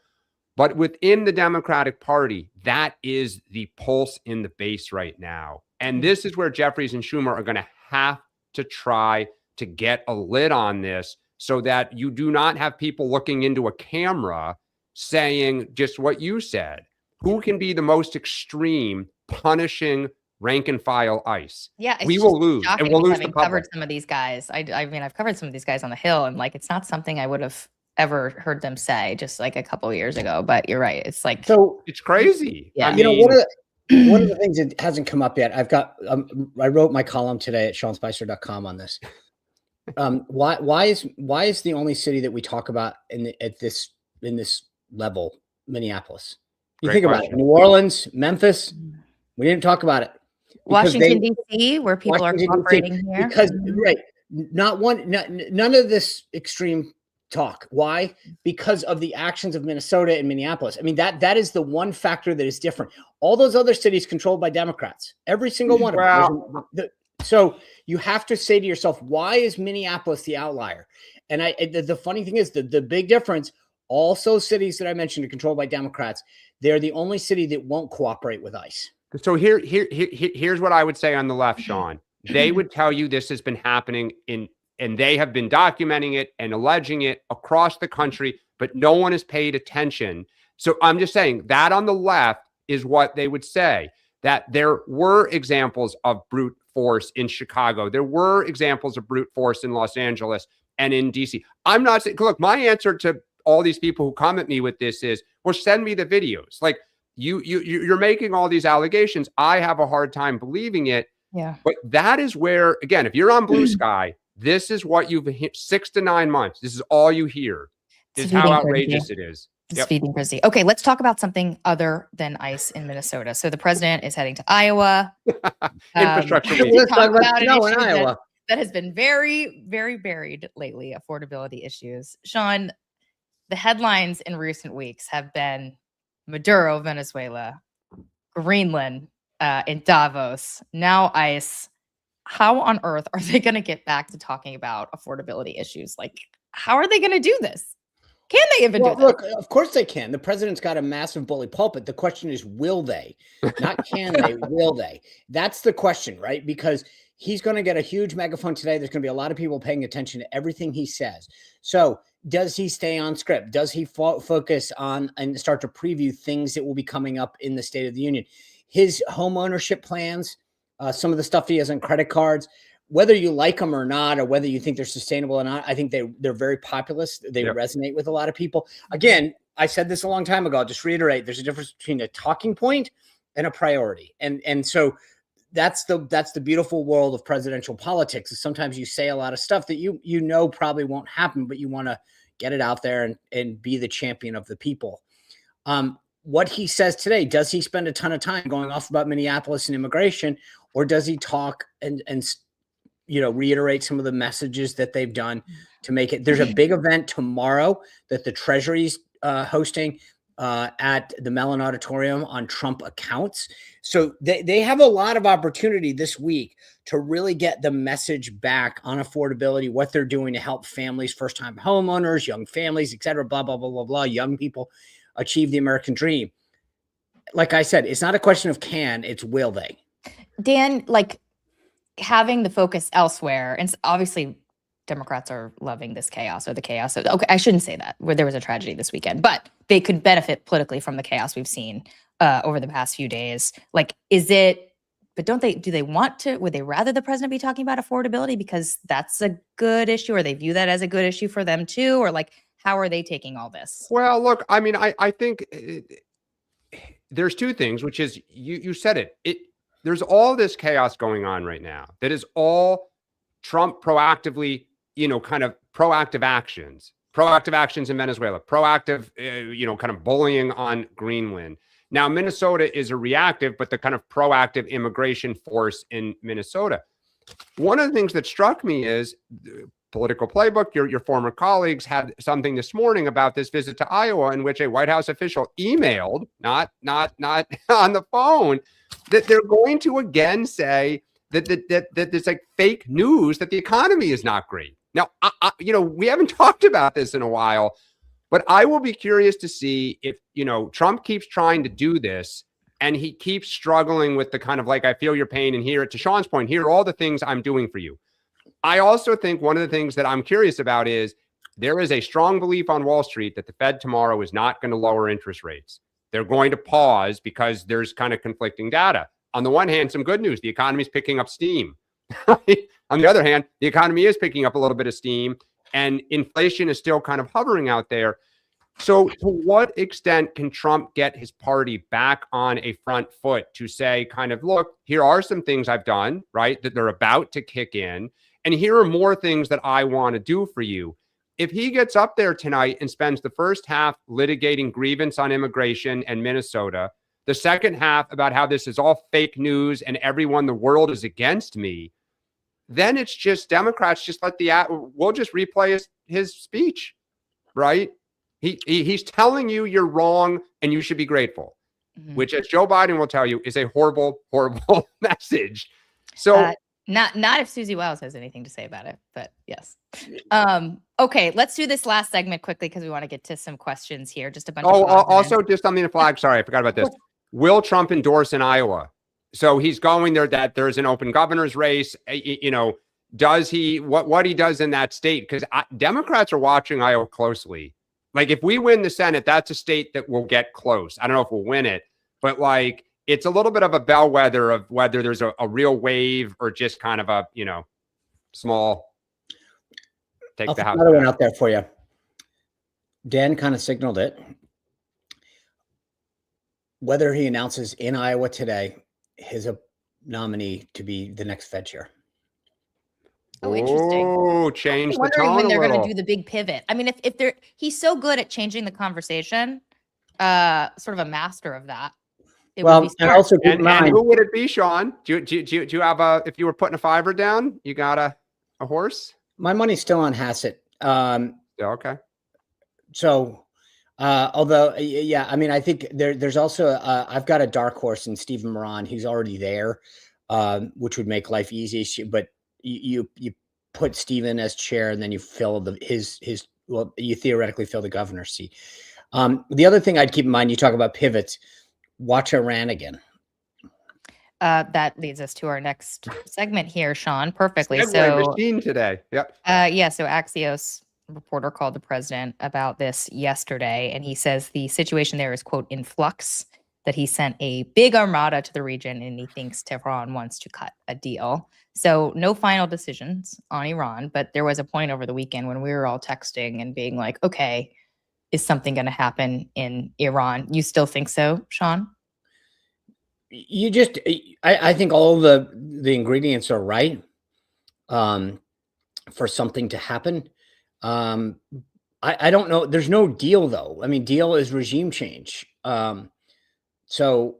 But within the Democratic Party, that is the pulse in the base right now. And this is where Jeffries and Schumer are going to have to try to get a lid on this so that you do not have people looking into a camera saying just what you said. Who can be the most extreme punishing rank and file ICE? Yeah, we will lose, and we'll lose the public. Covered some of these guys. I mean, I've covered some of these guys on the Hill, and like, it's not something I would have ever heard them say just like a couple of years ago. But you're right. It's like, so it's crazy. Yeah. One of the things that hasn't come up yet, I've got, I wrote my column today at SeanSpicer.com on this. Why is the only city that we talk about in this level Minneapolis? You think about it, New Orleans, Memphis, we didn't talk about it. Washington, D.C., where people are cooperating here. Because, right, none of this extreme talk. Why? Because of the actions of Minnesota and Minneapolis. I mean, that is the one factor that is different. All those other cities controlled by Democrats, every single one of them. So you have to say to yourself, why is Minneapolis the outlier? And the funny thing is the big difference, also cities that I mentioned are controlled by Democrats. They're the only city that won't cooperate with ICE. So here's what I would say on the left, Sean. They would tell you this has been happening and they have been documenting it and alleging it across the country, but no one has paid attention. So I'm just saying that on the left is what they would say, that there were examples of brute force in Chicago. There were examples of brute force in Los Angeles and in DC. I'm not saying, look, my answer to all these people who come at me with this is, well, send me the videos. Like you're making all these allegations. I have a hard time believing it. Yeah. But that is where, again, if you're on Blue Sky, this is what you've hit 6 to 9 months. This is all you hear is how outrageous it is. It's feeding frenzy. Okay, let's talk about something other than ICE in Minnesota. So the president is heading to Iowa. Infrastructure. Let's talk about snow in Iowa. That has been very, very buried lately, affordability issues. Sean, the headlines in recent weeks have been Maduro, Venezuela, Greenland, in Davos, now ICE. How on earth are they going to get back to talking about affordability issues? Like, how are they going to do this? Can they even do this? Look, of course they can. The president's got a massive bully pulpit. The question is, will they? Not can they, will they? That's the question, right? Because he's going to get a huge megaphone today. There's going to be a lot of people paying attention to everything he says. So does he stay on script? Does he focus on and start to preview things that will be coming up in the State of the Union? His home ownership plans, some of the stuff he has on credit cards, whether you like them or not, or whether you think they're sustainable or not, I think they're very populist. They resonate with a lot of people. Again, I said this a long time ago. I'll just reiterate, there's a difference between a talking point and a priority. And so that's the beautiful world of presidential politics, is sometimes you say a lot of stuff that you know probably won't happen, but you want to get it out there and be the champion of the people. What he says today, does he spend a ton of time going off about Minneapolis and immigration, or does he talk and reiterate some of the messages that they've done to make it? There's a big event tomorrow that the Treasury's hosting at the Mellon Auditorium on Trump accounts. So they have a lot of opportunity this week to really get the message back on affordability, what they're doing to help families, first-time homeowners, young families, et cetera, blah, blah, blah, blah, blah, young people achieve the American dream. Like I said, it's not a question of can, it's will they. Dan, like having the focus elsewhere, and obviously Democrats are loving this chaos or the chaos. Okay, I shouldn't say that, where there was a tragedy this weekend, but they could benefit politically from the chaos we've seen over the past few days. Like, but do they want to, would they rather the president be talking about affordability because that's a good issue, or they view that as a good issue for them too? Or like, how are they taking all this? Well, look, I mean, I think there's two things, which is you said it. There's all this chaos going on right now that is all Trump proactively, kind of proactive actions in Venezuela, proactive, kind of bullying on Greenland. Now, Minnesota is a reactive, but the kind of proactive immigration force in Minnesota. One of the things that struck me is Political Playbook, your former colleagues had something this morning about this visit to Iowa in which a White House official emailed, not on the phone, that they're going to again say that there's like fake news that the economy is not great. Now, we haven't talked about this in a while, but I will be curious to see if, Trump keeps trying to do this and he keeps struggling with the kind of like, I feel your pain, and here, to Sean's point, here are all the things I'm doing for you. I also think one of the things that I'm curious about is there is a strong belief on Wall Street that the Fed tomorrow is not going to lower interest rates. They're going to pause because there's kind of conflicting data. On the one hand, some good news. The economy is picking up steam. On the other hand, the economy is picking up a little bit of steam and inflation is still kind of hovering out there. So to what extent can Trump get his party back on a front foot to say kind of, look, here are some things I've done, right, that they're about to kick in. And here are more things that I want to do for you. If he gets up there tonight and spends the first half litigating grievance on immigration and Minnesota, the second half about how this is all fake news and everyone, the world is against me, then it's just Democrats just we'll just replay his speech, right? He's telling you you're wrong and you should be grateful, which, as Joe Biden will tell you, is a horrible, horrible message. So Not if Susie Wiles has anything to say about it, but yes. Okay, let's do this last segment quickly because we want to get to some questions here. Just a bunch of also just on the flag. Sorry, I forgot about this. Will Trump endorse in Iowa? So he's going there, that there's an open governor's race. You know, does he, what he does in that state? Because Democrats are watching Iowa closely. Like, if we win the Senate, that's a state that will get close. I don't know if we'll win it, but like, it's a little bit of a bellwether of whether there's a real wave or just kind of a, you know, small take I'll the house. Another one out there for you. Dan kind of signaled it. Whether he announces in Iowa today his nominee to be the next Fed chair. Oh, interesting. Oh, change the tone when they're a little. going to do the big pivot. I mean, if they're, he's so good at changing the conversation, sort of a master of that. Well, and also keep in mind, and who would it be, Sean? Do you have if you were putting a $5 down, you got a horse? My money's still on Hassett. Okay. So, although, yeah, I mean, I think there's also, I've got a dark horse in Stephen Moran. He's already there, which would make life easy. But you put Stephen as chair, and then you fill you theoretically fill the governor's seat. The other thing I'd keep in mind, you talk about pivots, watch Iran again. That leads us to our next segment here, Sean, perfectly. Segway machine today. Yep. Yeah. So Axios reporter called the president about this yesterday, and he says the situation there is, quote, in flux, that he sent a big armada to the region and he thinks Tehran wants to cut a deal. So no final decisions on Iran, but there was a point over the weekend when we were all texting and being like, okay, is something going to happen in Iran? You still think so, Sean? I think all the ingredients are right for something to happen. I don't know. There's no deal though. I mean, deal is regime change. So,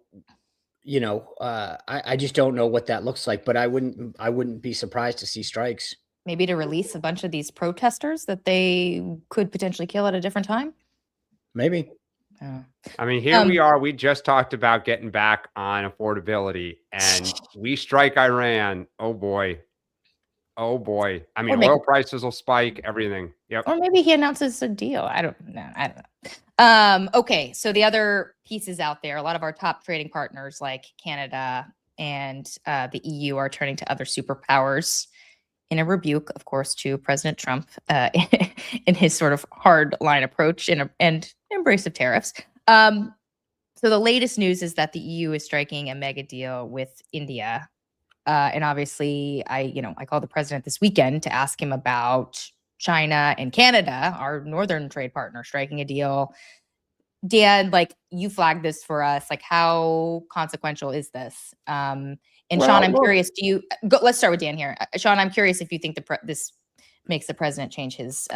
you know, I just don't know what that looks like, but I wouldn't be surprised to see strikes. Maybe to release a bunch of these protesters that they could potentially kill at a different time. Maybe. I mean, here we are. We just talked about getting back on affordability, and we strike Iran. Oh boy. Oh boy. I mean, oil prices will spike, everything. Yep. Or maybe he announces a deal. I don't know. Okay. So the other pieces out there, a lot of our top trading partners like Canada and the EU are turning to other superpowers in a rebuke, of course, to President Trump in his sort of hard line approach and embrace of tariffs. So the latest news is that the EU is striking a mega deal with India. And obviously, I called the president this weekend to ask him about China and Canada, our northern trade partner, striking a deal. Dan, like, you flagged this for us. Like, how consequential is this? And Sean, I'm curious, let's start with Dan here. Sean, I'm curious if you think this makes the president change his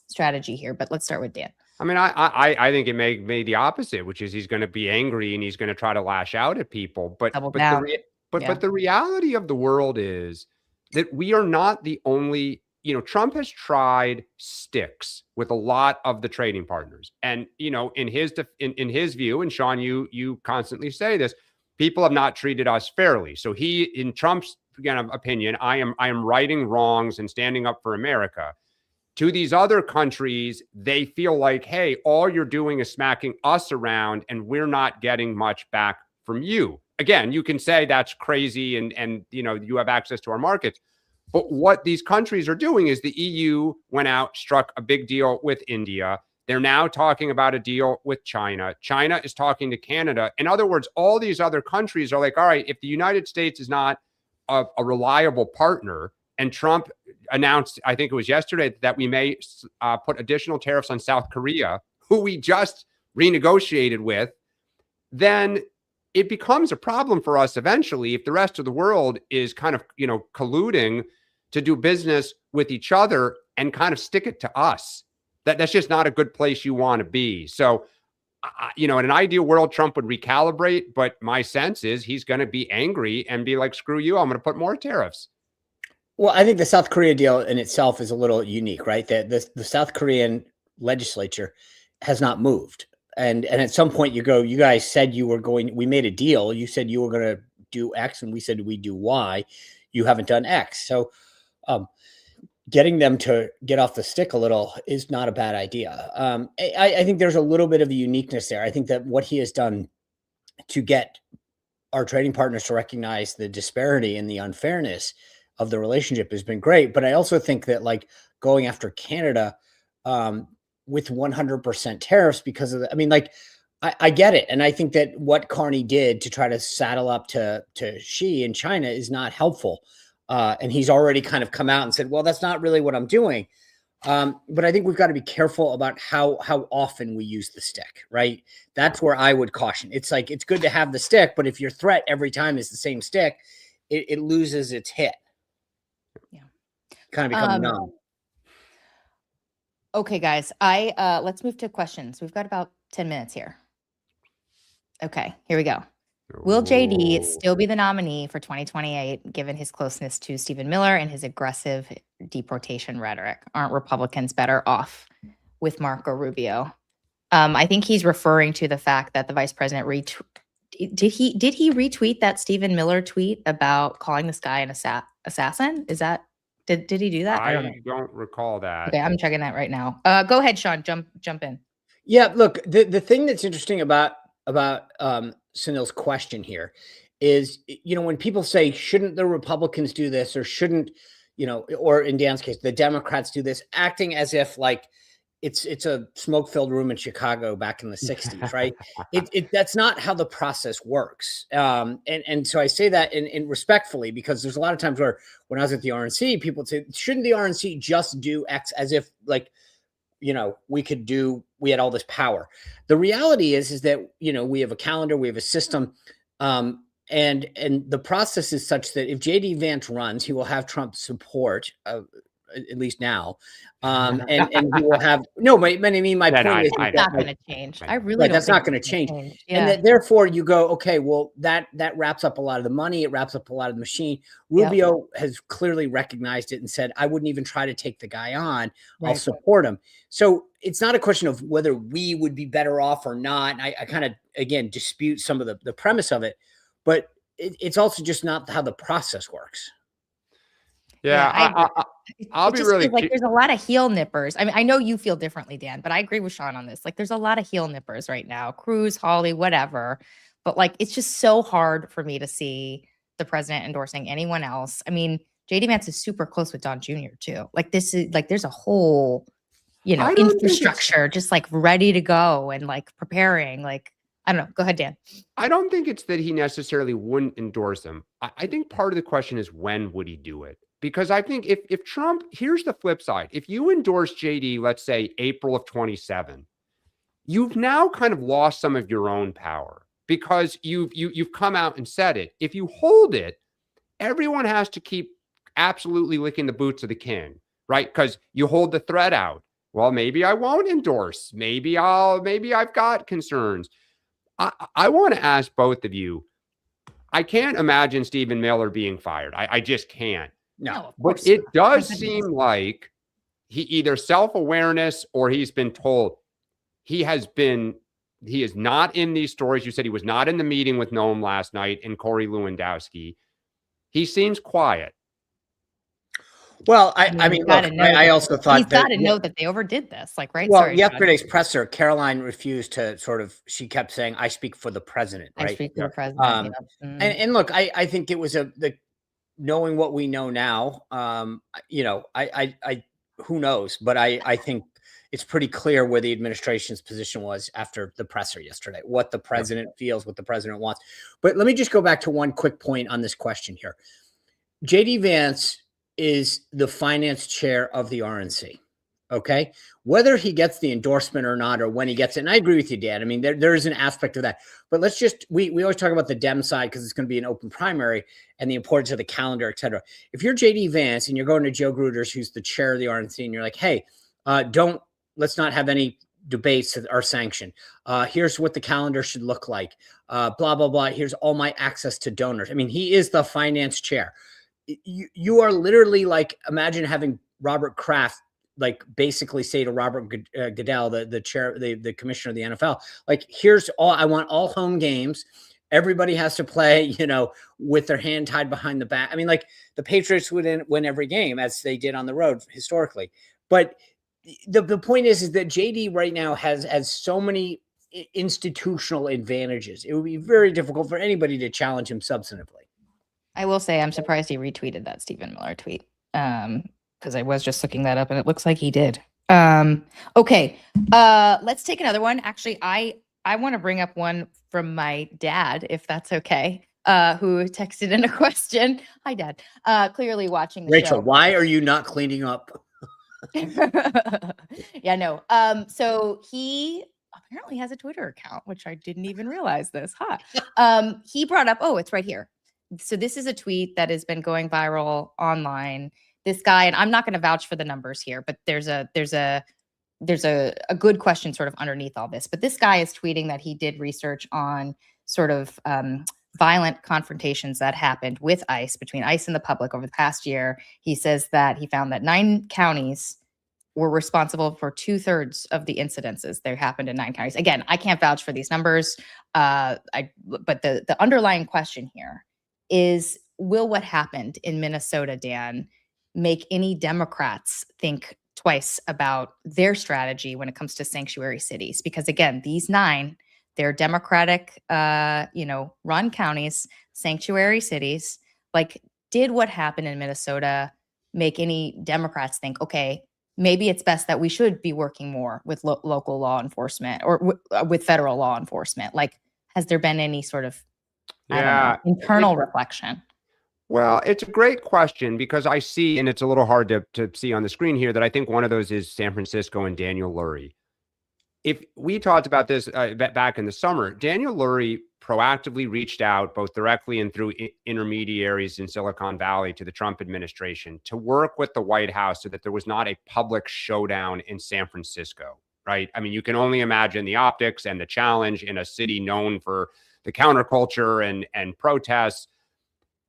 strategy here, but let's start with Dan. I mean, I think it may the opposite, which is he's going to be angry and he's going to try to lash out at people. But the reality of the world is that we are not the only, Trump has tried sticks with a lot of the trading partners. And, in his view, and Sean, you constantly say this, people have not treated us fairly. So in Trump's opinion, I am righting wrongs and standing up for America. To these other countries, they feel like, hey, all you're doing is smacking us around and we're not getting much back from you. Again, you can say that's crazy and you have access to our markets. But what these countries are doing is the EU went out, struck a big deal with India. They're now talking about a deal with China. China is talking to Canada. In other words, all these other countries are like, all right, if the United States is not a reliable partner, and Trump announced, I think it was yesterday, that we may put additional tariffs on South Korea, who we just renegotiated with, then it becomes a problem for us eventually if the rest of the world is kind of, colluding to do business with each other and kind of stick it to us. That's just not a good place you want to be. So, in an ideal world, Trump would recalibrate, but my sense is he's going to be angry and be like, screw you, I'm going to put more tariffs. Well, I think the South Korea deal in itself is a little unique, right? The South Korean legislature has not moved. And at some point you guys said we made a deal. You said you were going to do X and we said we do Y. you haven't done X. So getting them to get off the stick a little is not a bad idea. I think there's a little bit of a uniqueness there. I think that what he has done to get our trading partners to recognize the disparity and the unfairness of the relationship has been great. But I also think that like going after Canada with 100% tariffs because of the, I mean, like, I get it. And I think that what Carney did to try to saddle up to Xi in China is not helpful. And he's already kind of come out and said, well, that's not really what I'm doing. But I think we've got to be careful about how often we use the stick, right? That's where I would caution. It's like, it's good to have the stick, but if your threat every time is the same stick, it loses its hit. Yeah. Kind of become numb. Okay, guys, let's move to questions. We've got about 10 minutes here. Okay, here we go. Will JD still be the nominee for 2028, given his closeness to Stephen Miller and his aggressive deportation rhetoric? Aren't Republicans better off with Marco Rubio? I think he's referring to the fact that the vice president did he retweet that Stephen Miller tweet about calling this guy an assassin? Is that did he do that? I don't recall that. Okay, I'm checking that right now. Go ahead, Sean. Jump in. Yeah, look, the thing that's interesting about Sunil's question here is, you know, when people say, shouldn't the Republicans do this, or shouldn't, you know, or in Dan's case, the Democrats do this, acting as if like it's a smoke-filled room in Chicago back in the 60s, right? That's not how the process works. And so I say that in respectfully, because there's a lot of times where when I was at the RNC, people say, shouldn't the RNC just do X, as if like, you know, we had all this power. The reality is that, you know, we have a calendar, we have a system, and the process is such that if JD Vance runs, he will have Trump's support, at least now, and he will have my point is it's not going to change. I really don't that's think not going to change. Yeah. And that therefore you go, okay, well that wraps up a lot of the money, it wraps up a lot of the machine. Rubio has clearly recognized it and said, I wouldn't even try to take the guy on. I'll support him. So it's not a question of whether we would be better off or not. I kind of, again, dispute some of the premise of it, but it's also just not how the process works. Yeah, I'll be really like there's a lot of heel nippers. I mean, I know you feel differently, Dan, but I agree with Sean on this. Like, there's a lot of heel nippers right now. Cruz, Hawley, whatever. But like, it's just so hard for me to see the president endorsing anyone else. I mean, JD Vance is super close with Don Jr. too. Like, this is like, there's a whole, you know, infrastructure just like ready to go and like preparing. Like, I don't know. Go ahead, Dan. I don't think it's that he necessarily wouldn't endorse them. I think part of the question is, when would he do it? Because I think if Trump, here's the flip side. If you endorse JD, let's say April of 27, you've now kind of lost some of your own power because you've come out and said it. If you hold it, everyone has to keep absolutely licking the boots of the king, right? Because you hold the threat out. Well, maybe I won't endorse. Maybe I've got concerns. I want to ask both of you. I can't imagine Stephen Miller being fired. I just can't. No, but it does seem like he either self-awareness or he's been told he is not in these stories. You said he was not in the meeting with Noam last night and Corey Lewandowski. He seems quiet. Well, I mean, look, I also thought he's got to know that they overdid this, like, right? Well, yesterday's presser, Caroline refused to she kept saying, I speak for the president, right? I speak for the president. And look, I think it was knowing what we know now, you know, I who knows, but I think it's pretty clear where the administration's position was after the presser yesterday, what the president feels, what the president wants. But let me just go back to one quick point on this question here. JD Vance is the finance chair of the RNC. Okay. Whether he gets the endorsement or not, or when he gets it. And I agree with you, Dan. I mean, there is an aspect of that, but let's just, we always talk about the Dem side because it's going to be an open primary and the importance of the calendar, et cetera. If you're JD Vance and you're going to Joe Gruters, who's the chair of the RNC, and you're like, hey, let's not have any debates that are sanctioned. Here's what the calendar should look like. Blah, blah, blah. Here's all my access to donors. I mean, he is the finance chair. You are literally like, imagine having Robert Kraft like basically say to Robert Goodell, the chair, the commissioner of the NFL, like, here's I want all home games. everybody has to play, you know, with their hand tied behind the back. I mean, like the Patriots would win every game as they did on the road historically. But the point is that JD right now has so many institutional advantages. It would be very difficult for anybody to challenge him substantively. I will say I'm surprised he retweeted that Stephen Miller tweet. Because I was just looking that up and it looks like he did. Okay. Let's take another one. Actually, I want to bring up one from my dad, if that's okay. Who texted in a question. Hi, Dad. Clearly watching the Rachel, show. why are you not cleaning up? Yeah, no. So he apparently has a Twitter account, which I didn't even realize this. He brought up, oh, it's right here. So this is a tweet that has been going viral online. This guy, and I'm not going to vouch for the numbers here, but there's a good question sort of underneath all this. But this guy is tweeting that he did research on sort of violent confrontations that happened with ICE, between ICE and the public over the past year. He says that he found that 9 counties were responsible for 2/3 of the incidences that happened in 9 counties. Again, I can't vouch for these numbers. But the underlying question here is, will what happened in Minnesota, Dan, make any Democrats think twice about their strategy when it comes to sanctuary cities? Because again, these 9, they're Democratic, run counties, sanctuary cities. Like, did what happened in Minnesota make any Democrats think, okay, maybe it's best that we should be working more with local law enforcement or with federal law enforcement? Like, has there been any sort of internal reflection? Well, it's a great question because I see, and it's a little hard to see on the screen here, that I think one of those is San Francisco and Daniel Lurie. If we talked about this back in the summer, Daniel Lurie proactively reached out both directly and through intermediaries in Silicon Valley to the Trump administration to work with the White House so that there was not a public showdown in San Francisco, right? I mean, you can only imagine the optics and the challenge in a city known for the counterculture and protests.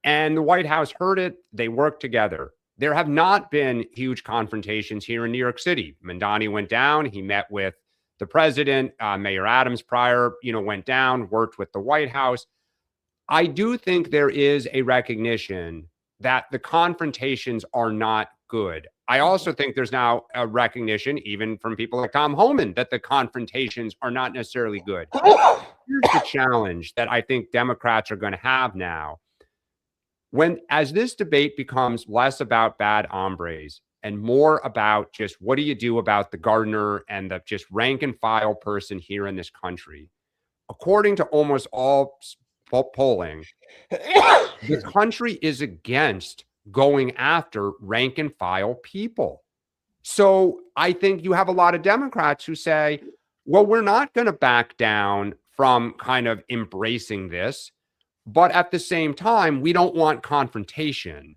And the White House heard it. They worked together. There have not been huge confrontations here in New York City. Mandani went down. He met with the president. Mayor Adams prior, went down, worked with the White House. I do think there is a recognition that the confrontations are not good. I also think there's now a recognition, even from people like Tom Homan, that the confrontations are not necessarily good. Here's the challenge that I think Democrats are going to have now. As this debate becomes less about bad hombres and more about just what do you do about the gardener and the just rank and file person here in this country, according to almost all polling, the country is against going after rank and file people. So I think you have a lot of Democrats who say, well, we're not going to back down from kind of embracing this. But at the same time, we don't want confrontation,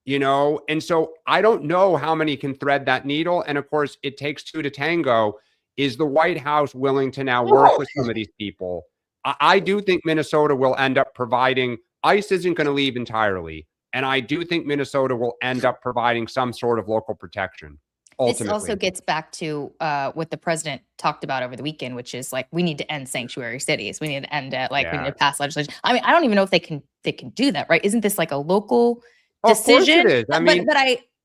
And so I don't know how many can thread that needle. And of course, it takes 2 to tango. Is the White House willing to now work with some of these people? I do think Minnesota will end up providing, ICE isn't going to leave entirely. And I do think Minnesota will end up providing some sort of local protection. Ultimately. This also gets back to what the president talked about over the weekend, which is like, we need to end sanctuary cities. We need to end it. We need to pass legislation. I mean, I don't even know if they can do that, right? Isn't this like a local decision? Of course it is. I mean, but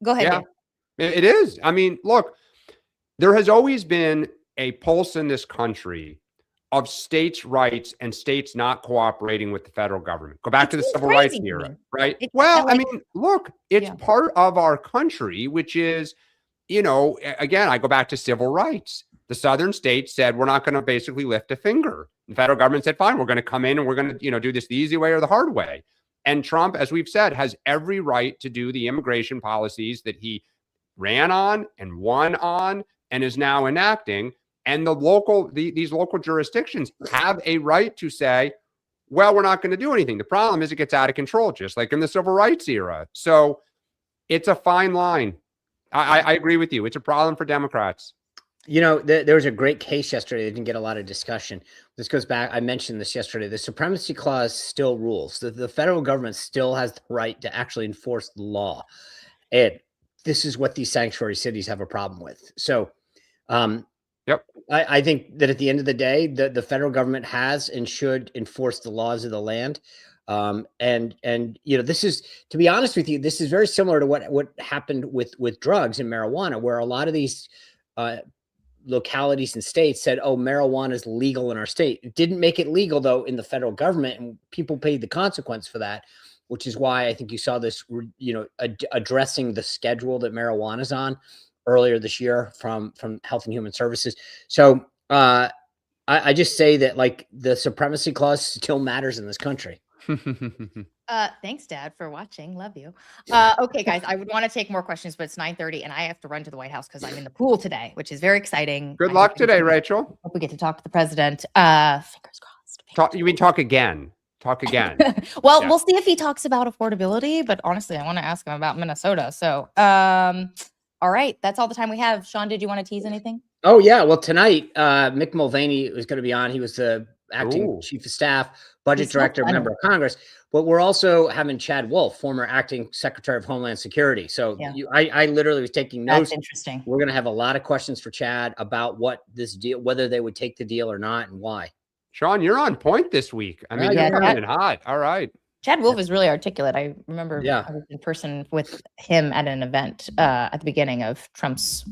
go ahead. Yeah, it is. I mean, look, there has always been a pulse in this country of states' rights and states not cooperating with the federal government. Go back to the civil rights era, right? I mean, look, it's part of our country, which is, again, I go back to civil rights. The southern states said, we're not going to basically lift a finger. The federal government said, fine, we're going to come in and we're going to, do this the easy way or the hard way. And Trump, as we've said, has every right to do the immigration policies that he ran on and won on and is now enacting. And these local jurisdictions have a right to say, well, we're not going to do anything. The problem is it gets out of control, just like in the civil rights era. So it's a fine line. I agree with you. It's a problem for Democrats. There was a great case yesterday that didn't get a lot of discussion. This goes back, I mentioned this yesterday. The Supremacy Clause still rules. The federal government still has the right to actually enforce the law. And this is what these sanctuary cities have a problem with. So Yep. I think that at the end of the day, the federal government has and should enforce the laws of the land. And this is, to be honest with you, this is very similar to what happened with drugs and marijuana, where a lot of these localities and states said, "Oh, marijuana is legal in our state." It didn't make it legal though in the federal government, and people paid the consequence for that. Which is why I think you saw this, addressing the schedule that marijuana is on earlier this year from Health and Human Services. So I just say that like the supremacy clause still matters in this country. Thanks, Dad, for watching. Love you. Okay, guys, I would want to take more questions, but it's 9:30 and I have to run to the White House because I'm in the pool today, which is very exciting. Good luck today, Rachel. Hope we get to talk to the president. Fingers crossed. You mean talk again? Talk again. Well, we'll see if he talks about affordability, but honestly, I want to ask him about Minnesota. So, all right, that's all the time we have. Sean, did you want to tease anything? Oh yeah, well tonight, Mick Mulvaney was going to be on. He was the acting chief of staff, budget director, member of Congress. But we're also having Chad Wolf, former acting secretary of Homeland Security. So I literally was taking notes. That's interesting. We're going to have a lot of questions for Chad about what this deal, whether they would take the deal or not, and why. Sean, you're on point this week. I mean, you're coming in hot. All right. Chad Wolf is really articulate. I remember I was in person with him at an event at the beginning of Trump's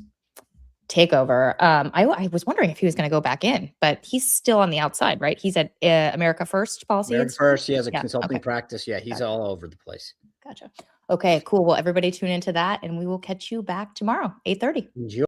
takeover. I was wondering if he was going to go back in, but he's still on the outside, right? He's at America First Policy. America First. He has a consulting practice. Yeah, he's all over the place. Gotcha. Okay, cool. Well, everybody tune into that, and we will catch you back tomorrow, 8:30. Enjoy.